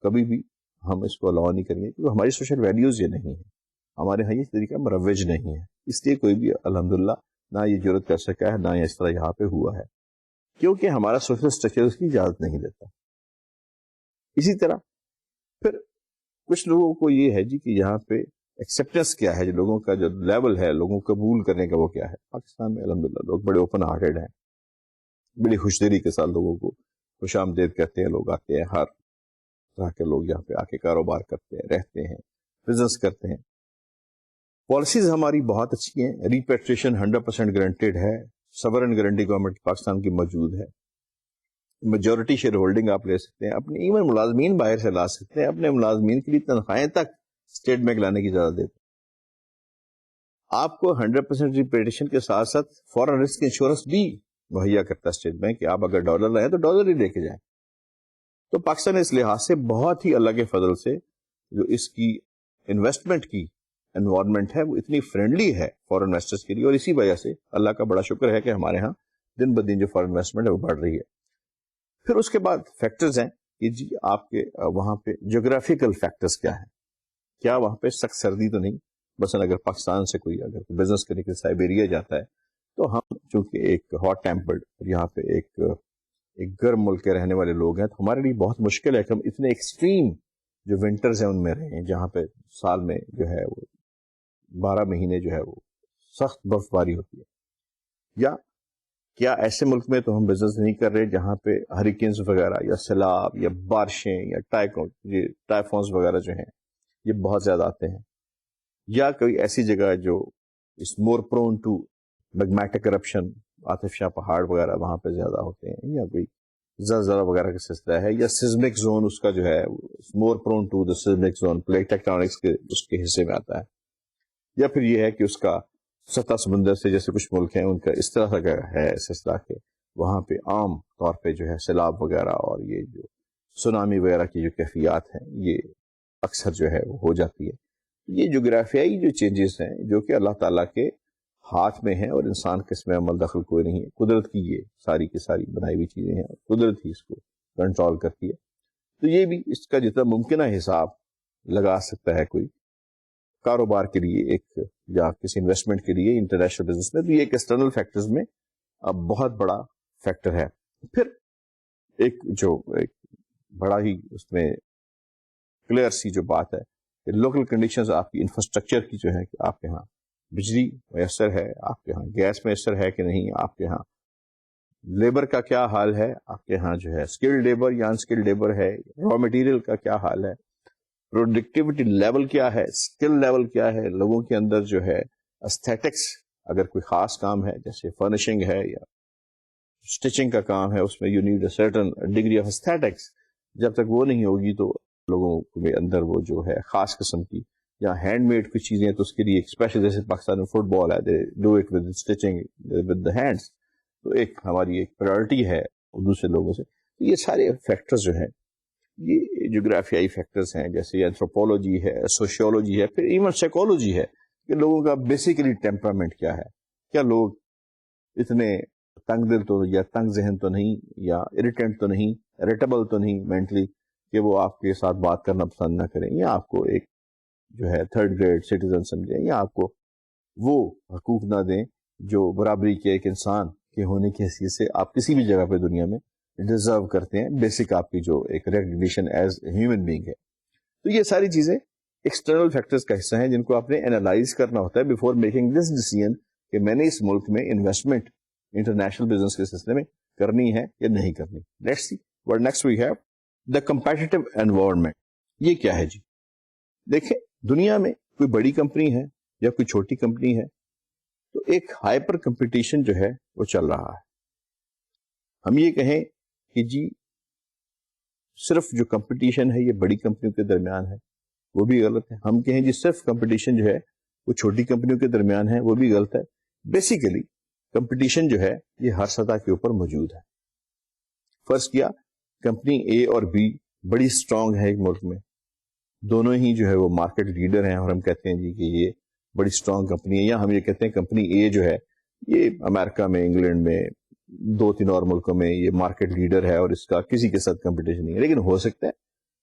کبھی بھی ہم اس کو الاؤ نہیں کریں گے، کیونکہ ہماری سوشل ویلیوز یہ نہیں ہے، ہمارے ہاں یہ طریقہ مروج نہیں ہے. اس لیے کوئی بھی الحمدللہ نہ یہ جرت کر سکا ہے، نہ اس طرح یہاں پہ ہوا ہے، کیونکہ ہمارا سوشل اسٹرکچر اس کی اجازت نہیں دیتا. اسی طرح پھر کچھ لوگوں کو یہ ہے جی کہ یہاں پہ ایکسیپٹنس کیا ہے، جو لوگوں کا جو لیول ہے لوگوں کو قبول کرنے کا وہ کیا ہے. پاکستان میں الحمدللہ لوگ بڑے اوپن ہارٹیڈ ہیں، بڑی خوش دلی کے ساتھ لوگوں کو خوش آمدید کہتے ہیں. لوگ آتے ہیں، ہر طرح کے لوگ یہاں پہ آ کے کاروبار کرتے ہیں، رہتے ہیں، بزنس کرتے ہیں. پالیسیز ہماری بہت اچھی ہیں، ریپیٹریشن 100% گارنٹیڈ ہے، سورن گارنٹی گورنمنٹ پاکستان کی موجود ہے، میجورٹی شیئر ہولڈنگ آپ لے سکتے ہیں، اپنے ایون ملازمین باہر سے لا سکتے ہیں، اپنے ملازمین کے لیے تنخواہیں تک اسٹیٹ بینک لانے کی اجازت دیتے ہیں. آپ کو 100% ریپیٹیشن کے ساتھ ساتھ فورن رسک انشورنس بھی مہیا کرتا ہے اسٹیٹ بینک، کہ آپ اگر ڈالر لائیں تو ڈالر ہی لے کے جائیں. تو پاکستان اس لحاظ سے بہت ہی اللہ کے فضل سے جو اس کی انویسٹمنٹ کی انوائرمنٹ ہے وہ اتنی فرینڈلی ہے فورن انویسٹرز کے لیے، اور اسی وجہ سے اللہ کا بڑا شکر ہے کہ ہمارے ہاں دن بدن جو فورن انویسٹمنٹ ہے وہ بڑھ رہی ہے. پھر اس کے بعد فیکٹرز ہیں کہ جی آپ کے وہاں پہ جغرافیکل فیکٹرز کیا ہیں، کیا وہاں پہ سخت سردی تو نہیں. مثلا اگر پاکستان سے کوئی اگر بزنس کرنے کے سائبیریا جاتا ہے تو ہم چونکہ ایک ہاٹ ٹیمپرڈ یہاں پہ ایک گرم ملک کے رہنے والے لوگ ہیں، تو ہمارے لیے بہت مشکل ہے کہ ہم اتنے ایکسٹریم جو ونٹرز ہیں ان میں رہیں، جہاں پہ سال میں جو ہے وہ 12 مہینے جو ہے وہ سخت برف باری ہوتی ہے. یا کیا ایسے ملک میں تو ہم بزنس نہیں کر رہے جہاں پہ ہریکینز وغیرہ یا سیلاب یا بارشیں یا ٹائفونز وغیرہ جو ہیں یہ بہت زیادہ آتے ہیں. یا کوئی ایسی جگہ جو اس مور پرون ٹو میگمیٹک کرپشن، آتف شاہ پہاڑ وغیرہ وہاں پہ زیادہ ہوتے ہیں، یا کوئی زلزلہ وغیرہ کا سلسلہ ہے، یا سزمک زون اس کا جو ہے more prone to the seismic zone, plate tectonics کے اس کے حصے میں آتا ہے، یا پھر یہ ہے کہ اس کا سطح سمندر سے، جیسے کچھ ملک ہیں ان کا اس طرح کا ہے سلسلہ کہ وہاں پہ عام طور پہ جو ہے سیلاب وغیرہ اور یہ جو سونامی وغیرہ کی جو کیفیات ہیں یہ اکثر جو ہے وہ ہو جاتی ہے. یہ جغرافیائی جو چینجز ہیں جو کہ اللہ تعالیٰ کے ہاتھ میں ہیں اور انسان کے اس میں عمل دخل کوئی نہیں ہے، قدرت کی یہ ساری کی ساری بنائی ہوئی چیزیں ہیں، قدرت ہی اس کو کنٹرول کرتی ہے. تو یہ بھی اس کا جتنا ممکنہ حساب لگا سکتا ہے کوئی کاروبار کے لیے ایک یا کسی انویسٹمنٹ کے لیے انٹرنیشنل بزنس میں، تو یہ ایک ایکسٹرنل فیکٹرز میں اب بہت بڑا فیکٹر ہے. پھر ایک بڑا ہی اس میں کلیئر سی جو بات ہے کہ لوکل کنڈیشنز آپ کی انفراسٹرکچر کی جو ہے کہ آپ کے ہاں بجلی میسر ہے، آپ کے ہاں گیس میسر ہے کہ نہیں، آپ کے ہاں لیبر کا کیا حال ہے، آپ کے ہاں جو ہے اسکلڈ لیبر یا انسکلڈ لیبر ہے، را مٹیریل کا کیا حال ہے، پروڈکٹیوٹی لیول کیا ہے، اسکل لیول کیا ہے، لوگوں کے اندر جو ہے استھیٹکس، اگر کوئی خاص کام ہے جیسے فرنشنگ ہے یا اسٹچنگ کا کام ہے، اس میں you need a certain degree of aesthetics. جب تک وہ نہیں ہوگی تو لوگوں کے اندر وہ جو ہے خاص قسم کی یا ہینڈ میڈ کچھ چیزیں، تو اس کے لیے ایک اسپیشل، جیسے پاکستان میں فٹ بال ہے، they do it with stitching with the hands, تو ایک ہماری ایک پرائرٹی ہے دوسرے لوگوں سے. یہ سارے فیکٹرز جو ہیں یہ جغرافیائی فیکٹرز ہیں، جیسے اینتھروپولوجی ہے، سوشیولوجی ہے، پھر ایون سائیکولوجی ہے کہ لوگوں کا بیسیکلی ٹیمپرامنٹ کیا ہے، کیا لوگ اتنے تنگ دل تو یا تنگ ذہن تو نہیں، یا اریٹینٹ تو نہیں، اریٹیبل تو نہیں مینٹلی کہ وہ آپ کے ساتھ بات کرنا پسند نہ کریں، یا آپ کو ایک جو ہے تھرڈ گریڈ سٹیزن سمجھیں، یا آپ کو وہ حقوق نہ دیں جو برابری کے ایک انسان کے ہونے کی حیثیت سے آپ کسی بھی جگہ پہ دنیا میں ڈیزرو کرتے ہیں، بیسک آپ کی جو ایک ریکگنیشن ایز ہیومن بینگ ہے. تو یہ ساری چیزیں ایکسٹرنل فیکٹرز کا حصہ ہیں جن کو آپ نے انالائز کرنا ہوتا ہے بیفور میکنگ دس ڈیسیژن کہ میں نے اس ملک میں انویسٹمنٹ انٹرنیشنل بزنس کے سلسلے میں کرنی ہے یا نہیں کرنی. Let's see what next we have the competitive environment. یہ کیا ہے جی؟ دیکھیں دنیا میں کوئی بڑی کمپنی ہے یا کوئی چھوٹی کمپنی ہے تو ایک ہائپر کمپٹیشن جو ہے وہ چل رہا ہے. ہم یہ کہیں کہ جی صرف جو کمپٹیشن ہے یہ بڑی کمپنیوں کے درمیان ہے، وہ بھی غلط ہے. ہم کہیں جی صرف کمپٹیشن جو ہے وہ چھوٹی کمپنیوں کے درمیان ہے، وہ بھی غلط ہے. بیسیکلی کمپٹیشن جو ہے یہ ہر سطح کے اوپر موجود ہے. فرض کیا کمپنی اے اور بی بڑی اسٹرانگ ہے ایک ملک میں، دونوں ہی جو ہے وہ مارکیٹ لیڈر ہیں، اور ہم کہتے ہیں جی کہ یہ بڑی اسٹرانگ کمپنی ہے، یا ہم یہ کہتے ہیں کمپنی اے جو ہے یہ امریکہ میں، انگلینڈ میں، 2-3 اور ملکوں میں یہ مارکیٹ لیڈر ہے اور اس کا کسی کے ساتھ کمپٹیشن نہیں ہے. لیکن ہو سکتا ہے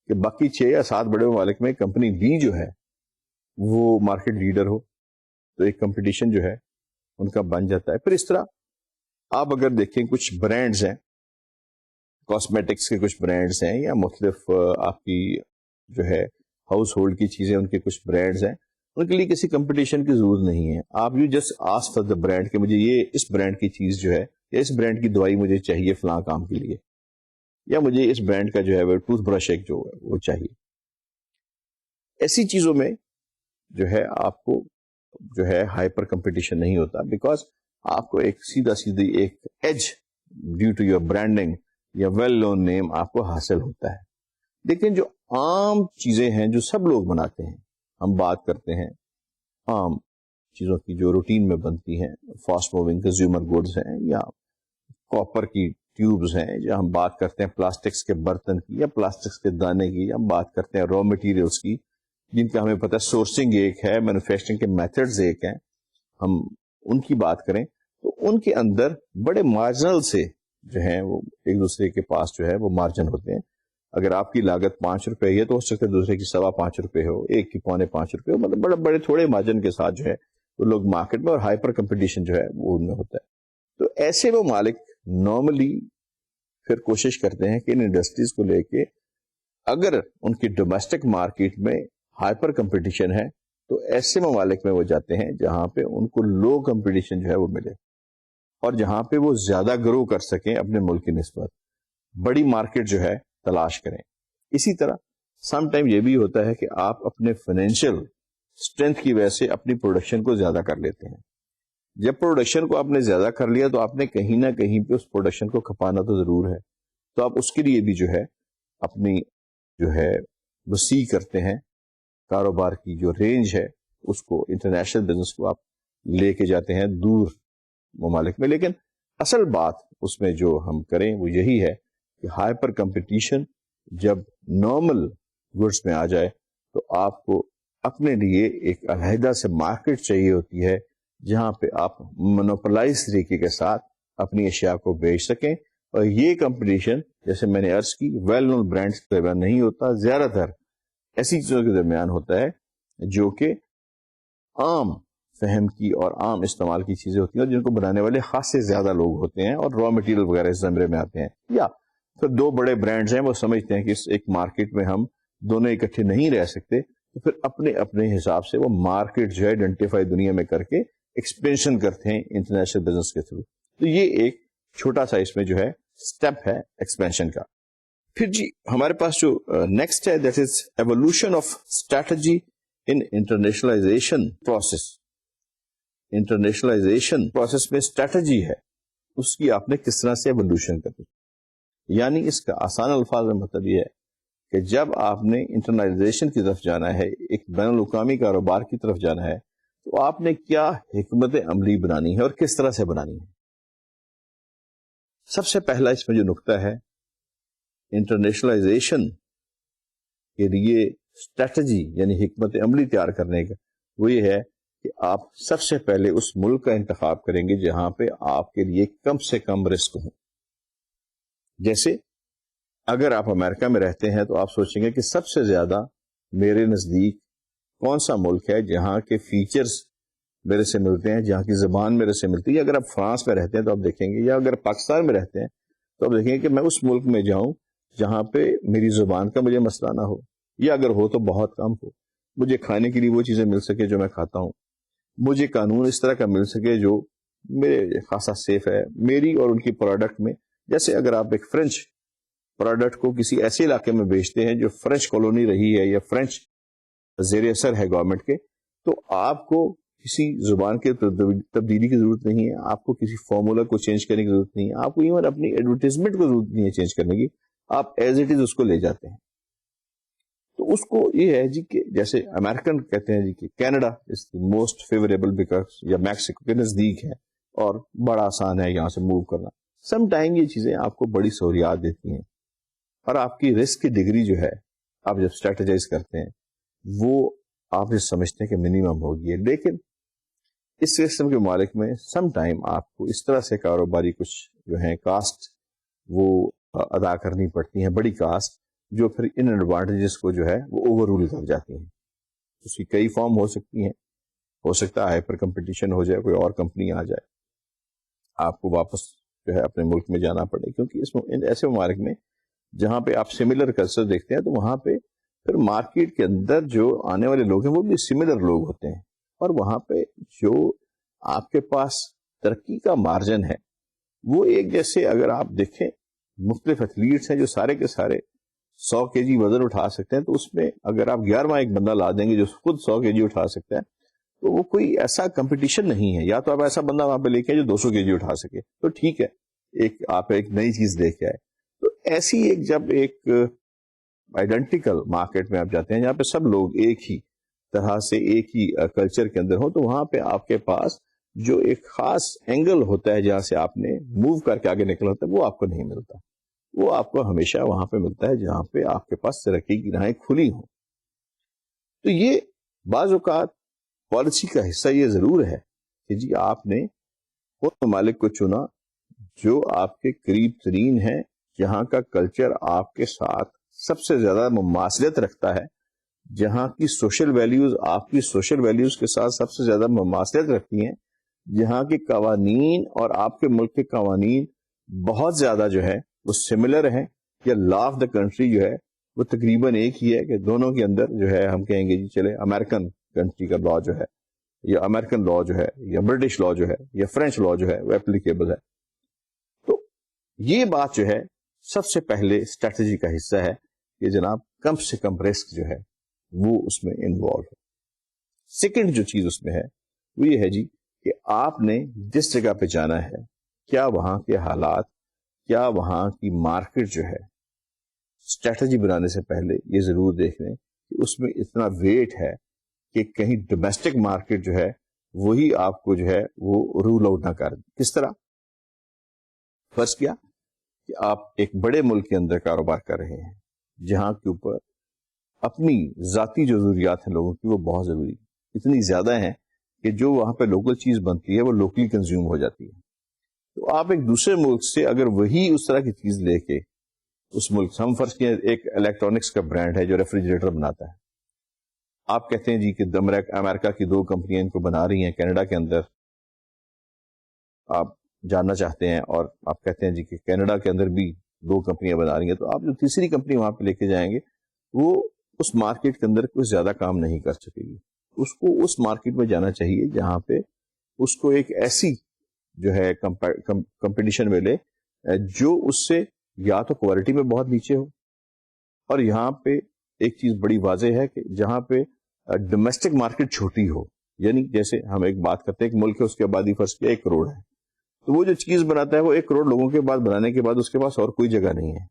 کہ باقی 6 یا 7 بڑے ممالک میں کمپنی بی جو ہے وہ مارکیٹ لیڈر ہو، تو ایک کمپٹیشن جو ہے ان کا بن جاتا ہے. پھر اس طرح آپ اگر دیکھیں کچھ برانڈز ہیں، کاسمیٹکس کے کچھ برانڈز ہیں، یا مختلف آپ کی جو ہے ہاؤس ہولڈ کی چیزیں ان کے کچھ برانڈز ہیں، ان کے لیے کسی کمپٹیشن کی ضرورت نہیں ہے. آپ you just ask for the brand کہ مجھے یہ اس برانڈ کی چیز جو ہے یا اس برانڈ کی دوائی مجھے چاہیے فلاں کام کے لیے، یا مجھے اس برانڈ کا جو ہے وہ ٹوتھ برش ایک جو ہے وہ چاہیے. ایسی چیزوں میں جو ہے آپ کو جو ہے ہائپر کمپٹیشن نہیں ہوتا، بیکاز آپ کو ایک سیدھی ایک edge due to your branding یا ویل نون نیم آپ کو حاصل ہوتا ہے. لیکن جو عام چیزیں ہیں جو سب لوگ بناتے ہیں، ہم بات کرتے ہیں عام چیزوں کی جو روٹین میں بنتی ہیں، فاسٹ موونگ کنزیومر گوڈز ہیں، یا کاپر کی ٹیوبز ہیں، یا ہم بات کرتے ہیں پلاسٹکس کے برتن کی یا پلاسٹکس کے دانے کی، ہم بات کرتے ہیں را مٹیریلز کی جن کا ہمیں پتہ ہے سورسنگ ایک ہے، مینوفیکچرنگ کے میتھڈز ایک ہیں. ہم ان کی بات کریں تو ان کے اندر بڑے مارجنل سے جو ہیں وہ ایک دوسرے کے پاس جو ہے وہ مارجن ہوتے ہیں. اگر آپ کی لاگت 5 روپے ہے تو ہو سکتا ہے دوسرے کی 5.25 روپے ہو، ایک کی 4.25 روپے ہو، مطلب بڑے تھوڑے مارجن کے ساتھ جو ہے وہ لوگ مارکیٹ میں، اور ہائپر کمپٹیشن جو ہے وہ ان میں ہوتا ہے. تو ایسے وہ مالک نارملی پھر کوشش کرتے ہیں کہ ان انڈسٹریز کو لے کے اگر ان کی ڈومیسٹک مارکیٹ میں ہائپر کمپٹیشن ہے تو ایسے ممالک میں وہ جاتے ہیں جہاں پہ ان کو لو کمپٹیشن جو ہے وہ ملے، اور جہاں پہ وہ زیادہ گرو کر سکیں اپنے ملک کی نسبت، بڑی مارکیٹ جو ہے تلاش کریں. اسی طرح سم ٹائم یہ بھی ہوتا ہے کہ آپ اپنے فائنینشیل اسٹرینتھ کی وجہ سے اپنی پروڈکشن کو زیادہ کر لیتے ہیں. جب پروڈکشن کو آپ نے زیادہ کر لیا تو آپ نے کہیں نہ کہیں پہ اس پروڈکشن کو کھپانا تو ضرور ہے. تو آپ اس کے لیے بھی جو ہے اپنی جو ہے وسیع کرتے ہیں کاروبار کی جو رینج ہے اس کو، انٹرنیشنل بزنس کو آپ لے کے جاتے ہیں دور ممالک میں. لیکن اصل بات اس میں جو ہم کریں وہ یہی ہے کہ ہائپر کمپٹیشن جب نارمل گڈس میں آ جائے تو آپ کو اپنے لیے ایک علیحدہ سے مارکیٹ چاہیے ہوتی ہے جہاں پہ آپ مونوپلائز طریقے کے ساتھ اپنی اشیاء کو بیچ سکیں. اور یہ کمپٹیشن جیسے میں نے عرض کی ویل نون برانڈس کے درمیان نہیں ہوتا، زیادہ تر ایسی چیزوں کے درمیان ہوتا ہے جو کہ عام فہم کی اور عام استعمال کی چیزیں ہوتی ہیں، اور جن کو بنانے والے خاص سے زیادہ لوگ ہوتے ہیں اور را مٹیریل وغیرہ اس زمرے میں آتے ہیں. یا پھر دو بڑے برانڈز ہیں، وہ سمجھتے ہیں کہ اس ایک مارکیٹ میں ہم دونوں اکٹھے نہیں رہ سکتے، تو پھر اپنے اپنے حساب سے وہ مارکیٹ جو ہے آئیڈینٹیفائی دنیا میں کر کے ایکسپینشن کرتے ہیں انٹرنیشنل بزنس کے تھرو. تو یہ ایک چھوٹا سا اس میں جو ہے اسٹیپ ہے ایکسپینشن کا. پھر جی ہمارے پاس جو نیکسٹ ہے that is evolution of strategy in internationalisation process. Internationalisation process میں اسٹریٹجی ہے، اس کی آپ نے کس طرح سے ایوولوشن کرنی. یعنی اس کا آسان الفاظ میں مطلب یہ ہے کہ جب آپ نے انٹرنیشنلائزیشن کی طرف جانا ہے، ایک بین الاقوامی کاروبار کی طرف جانا ہے، تو آپ نے کیا حکمت عملی بنانی ہے اور کس طرح سے بنانی ہے. سب سے پہلا اس میں جو نقطہ ہے انٹرنیشنلائزیشن کے لیے اسٹریٹجی یعنی حکمت عملی تیار کرنے کا، وہ یہ ہے کہ آپ سب سے پہلے اس ملک کا انتخاب کریں گے جہاں پہ آپ کے لیے کم سے کم رسک ہو. جیسے اگر آپ امریکہ میں رہتے ہیں تو آپ سوچیں گے کہ سب سے زیادہ میرے نزدیک کون سا ملک ہے جہاں کے فیچرز میرے سے ملتے ہیں، جہاں کی زبان میرے سے ملتی ہے. اگر آپ فرانس میں رہتے ہیں تو آپ دیکھیں گے، یا اگر پاکستان میں رہتے ہیں تو آپ دیکھیں گے کہ میں اس ملک میں جاؤں جہاں پہ میری زبان کا مجھے مسئلہ نہ ہو، یا اگر ہو تو بہت کم ہو. مجھے کھانے کے لیے وہ چیزیں مل سکے جو میں کھاتا ہوں، مجھے قانون اس طرح کا مل سکے جو میرے خاصا سیف ہے میری اور ان کی پروڈکٹ میں. جیسے اگر آپ ایک فرینچ پروڈکٹ کو کسی ایسے علاقے میں بیچتے ہیں جو فرینچ کالونی رہی ہے یا فرینچ زیر اثر ہے گورنمنٹ کے، تو آپ کو کسی زبان کے تبدیلی کی ضرورت نہیں ہے، آپ کو کسی فارمولا کو چینج کرنے کی ضرورت نہیں ہے، آپ کو ایون اپنی ایڈورٹیزمنٹ کو ضرورت نہیں ہے چینج کرنے کی، آپ ایز اٹ از اس کو لے جاتے ہیں. تو اس کو یہ ہے جی کہ جیسے امریکن کہتے ہیں جی کہ Canada is most favourable because یا میکسیکو کے نزدیک ہے اور بڑا آسان ہے یہاں سے موو کرنا. سم ٹائم یہ چیزیں آپ کو بڑی سہولیات دیتی ہیں اور آپ کی رسک کی ڈگری جو ہے آپ جب اسٹریٹجائز کرتے ہیں وہ آپ یہ سمجھتے ہیں کہ منیمم ہوگی ہے. لیکن اس قسم کے ممالک میں سم ٹائم آپ کو اس طرح سے کاروباری کچھ جو ہیں کاسٹ وہ ادا کرنی پڑتی ہیں، بڑی کاسٹ، جو پھر ان ایڈوانٹیجز کو جو ہے وہ اوور رول کر جاتی ہیں. اس کی کئی فارم ہو سکتی ہیں. ہو سکتا ہے ہائپر کمپٹیشن ہو جائے، کوئی اور کمپنی آ جائے، آپ کو واپس جو ہے اپنے ملک میں جانا پڑے، کیونکہ اس ایسے ممالک میں جہاں پہ آپ سملر کلچر دیکھتے ہیں تو وہاں پہ پھر مارکیٹ کے اندر جو آنے والے لوگ ہیں وہ بھی سملر لوگ ہوتے ہیں، اور وہاں پہ جو آپ کے پاس ترقی کا مارجن ہے وہ ایک جیسے اگر آپ دیکھیں مختلف ایتھلیٹس ہیں جو سارے کے سارے 100 kg وزن اٹھا سکتے ہیں، تو اس میں اگر آپ 11واں ایک بندہ لا دیں گے جو خود 100 kg اٹھا سکتا ہے تو وہ کوئی ایسا کمپٹیشن نہیں ہے. یا تو آپ ایسا بندہ وہاں پہ لے کے آئے جو 200 kg اٹھا سکے تو ٹھیک ہے، ایک آپ ایک نئی چیز لے کے آئے. تو ایسی ایک جب ایک آئیڈینٹیکل مارکیٹ میں آپ جاتے ہیں جہاں پہ سب لوگ ایک ہی طرح سے ایک ہی کلچر کے اندر ہوں، تو وہاں پہ آپ کے پاس جو ایک خاص اینگل ہوتا ہے جہاں سے آپ نے موو کر کے آگے نکل ہوتا ہے وہ آپ کو نہیں ملتا. وہ آپ کو ہمیشہ وہاں پہ ملتا ہے جہاں پہ آپ کے پاس ترقی کی راہیں کھلی ہوں. تو یہ بعض اوقات پالیسی کا حصہ یہ ضرور ہے کہ جی آپ نے ان ممالک کو چنا جو آپ کے قریب ترین ہیں، جہاں کا کلچر آپ کے ساتھ سب سے زیادہ مماثلت رکھتا ہے، جہاں کی سوشل ویلیوز آپ کی سوشل ویلیوز کے ساتھ سب سے زیادہ مماثلت رکھتی ہیں، جہاں کے قوانین اور آپ کے ملک کے قوانین بہت زیادہ جو ہے وہ سملر ہیں، یا لا آف دا کنٹری جو ہے وہ تقریباً ایک ہی ہے کہ دونوں کے اندر جو ہے ہم کہیں گے جی چلے امریکن کنٹری کا لا جو ہے یا امریکن لا جو ہے یا برٹش لا جو ہے یا فرینچ لا جو ہے وہ اپلیکیبل ہے. تو یہ بات جو ہے سب سے پہلے اسٹریٹجی کا حصہ ہے کہ جناب کم سے کم رسک جو ہے وہ اس میں انوالو ہے. سیکنڈ جو چیز اس میں ہے وہ یہ ہے جی کہ آپ نے جس جگہ پہ جانا ہے کیا وہاں کے حالات کیا وہاں کی مارکیٹ جو ہے اسٹریٹجی بنانے سے پہلے یہ ضرور دیکھ لیں کہ اس میں اتنا ویٹ ہے کہ کہیں ڈومیسٹک مارکیٹ جو ہے وہی آپ کو جو ہے وہ رول آؤٹ نہ کر دے. کس طرح؟ فرض کیا کہ آپ ایک بڑے ملک کے اندر کاروبار کر رہے ہیں جہاں کے اوپر اپنی ذاتی جو ضروریات ہیں لوگوں کی وہ بہت ضروری اتنی زیادہ ہیں کہ جو وہاں پہ لوکل چیز بنتی ہے وہ لوکلی کنزیوم ہو جاتی ہے. تو آپ ایک دوسرے ملک سے اگر وہی اس طرح کی چیز لے کے اس ملک سے، ہم فرض کیا ایک الیکٹرانکس کا برانڈ ہے جو ریفریجریٹر بناتا ہے، آپ کہتے ہیں جی کہ امریکہ کی 2 کمپنیاں ان کو بنا رہی ہیں کینیڈا کے اندر، آپ جاننا چاہتے ہیں، اور آپ کہتے ہیں جی کہ کینیڈا کے اندر بھی 2 کمپنیاں بنا رہی ہیں، تو آپ جو تیسری کمپنی وہاں پہ لے کے جائیں گے وہ اس مارکیٹ کے اندر کوئی زیادہ کام نہیں کر سکے گی. اس کو اس مارکیٹ میں جانا چاہیے جہاں پہ اس کو ایک ایسی جو ہے کمپٹیشن ملے جو اس سے یا تو کوالٹی میں بہت نیچے ہو، اور یہاں پہ ایک چیز بڑی واضح ہے کہ جہاں پہ ڈومیسٹک مارکیٹ چھوٹی ہو، یعنی جیسے ہم ایک بات کرتے ہیں ایک ملک ہے اس کی آبادی فرض کیا 1 کروڑ ہے، تو وہ جو چیز بناتا ہے وہ 1 کروڑ لوگوں کے بعد بنانے کے بعد اس کے پاس اور کوئی جگہ نہیں ہے.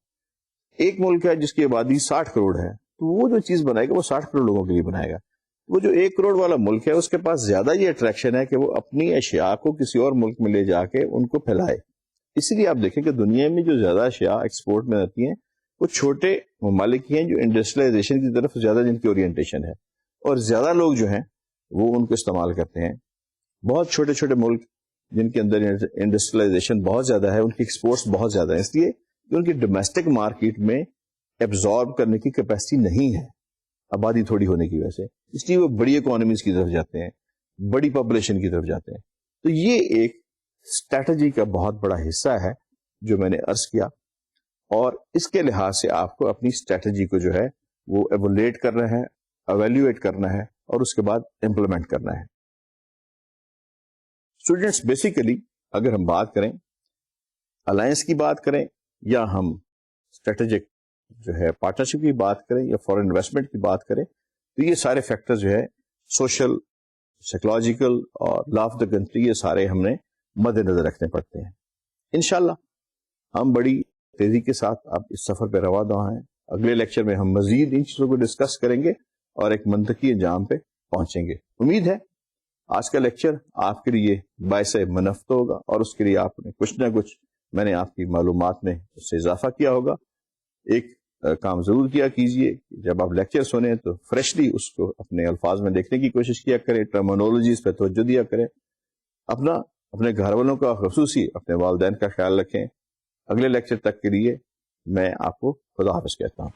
ایک ملک ہے جس کی آبادی 60 کروڑ ہے، تو وہ جو چیز بنائے گا وہ 60 کروڑ لوگوں کے لیے بنائے گا. وہ جو 1 کروڑ والا ملک ہے اس کے پاس زیادہ یہ اٹریکشن ہے کہ وہ اپنی اشیاء کو کسی اور ملک میں لے جا کے ان کو پھیلائے. اسی لیے آپ دیکھیں کہ دنیا میں جو زیادہ اشیاء ایکسپورٹ میں آتی ہیں وہ چھوٹے ممالک ہی ہیں جو انڈسٹریلائزیشن کی طرف زیادہ جن کی اورینٹیشن ہے، اور زیادہ لوگ جو ہیں وہ ان کو استعمال کرتے ہیں. بہت چھوٹے چھوٹے ملک جن کے اندر انڈسٹریلائزیشن بہت زیادہ ہے ان کی ایکسپورٹس بہت زیادہ ہیں، اس لیے کہ ان کی ڈومیسٹک مارکیٹ میں ایبزارب کرنے کی کیپیسٹی نہیں ہے آبادی تھوڑی ہونے کی وجہ سے، اس لیے وہ بڑی اکانومیز کی طرف جاتے ہیں، بڑی پاپولیشن کی طرف جاتے ہیں. تو یہ ایک اسٹریٹجی کا بہت بڑا حصہ ہے جو میں نے عرض کیا، اور اس کے لحاظ سے آپ کو اپنی اسٹریٹجی کو جو ہے وہ ایولیٹ کرنا ہے، ایویلیویٹ کرنا ہے، اور اس کے بعد امپلیمنٹ کرنا ہے. اسٹوڈینٹس بیسیکلی اگر ہم بات کریں الائنس کی بات کریں یا ہم اسٹریٹجک جو ہے پارٹنرشپ کی بات کریں یا فورن انویسٹمنٹ کی بات کریں، تو یہ سارے فیکٹر جو ہے سوشل، سائیکولوجیکل اور لا آف دا کنٹری، یہ سارے ہم نے مد نظر رکھنے پڑتے ہیں. انشاءاللہ ہم بڑی تیزی کے ساتھ آپ اس سفر پہ رواں ہیں. اگلے لیکچر میں ہم مزید ان چیزوں کو ڈسکس کریں گے اور ایک منطقی انجام پہ پہنچیں گے. امید ہے آج کا لیکچر آپ کے لیے باعث منفع ہوگا، اور اس کے لیے آپ نے کچھ نہ کچھ، میں نے آپ کی معلومات میں اس سے اضافہ کیا ہوگا. ایک کام ضرور کیا کیجئے، جب آپ لیکچر سنیں تو فریشلی اس کو اپنے الفاظ میں دیکھنے کی کوشش کیا کریں، ٹرمینالوجیز پہ توجہ دیا کریں، اپنے گھر والوں کا، خصوصی اپنے والدین کا خیال رکھیں. اگلے لیکچر تک کے لیے میں آپ کو خدا حافظ کہتا ہوں.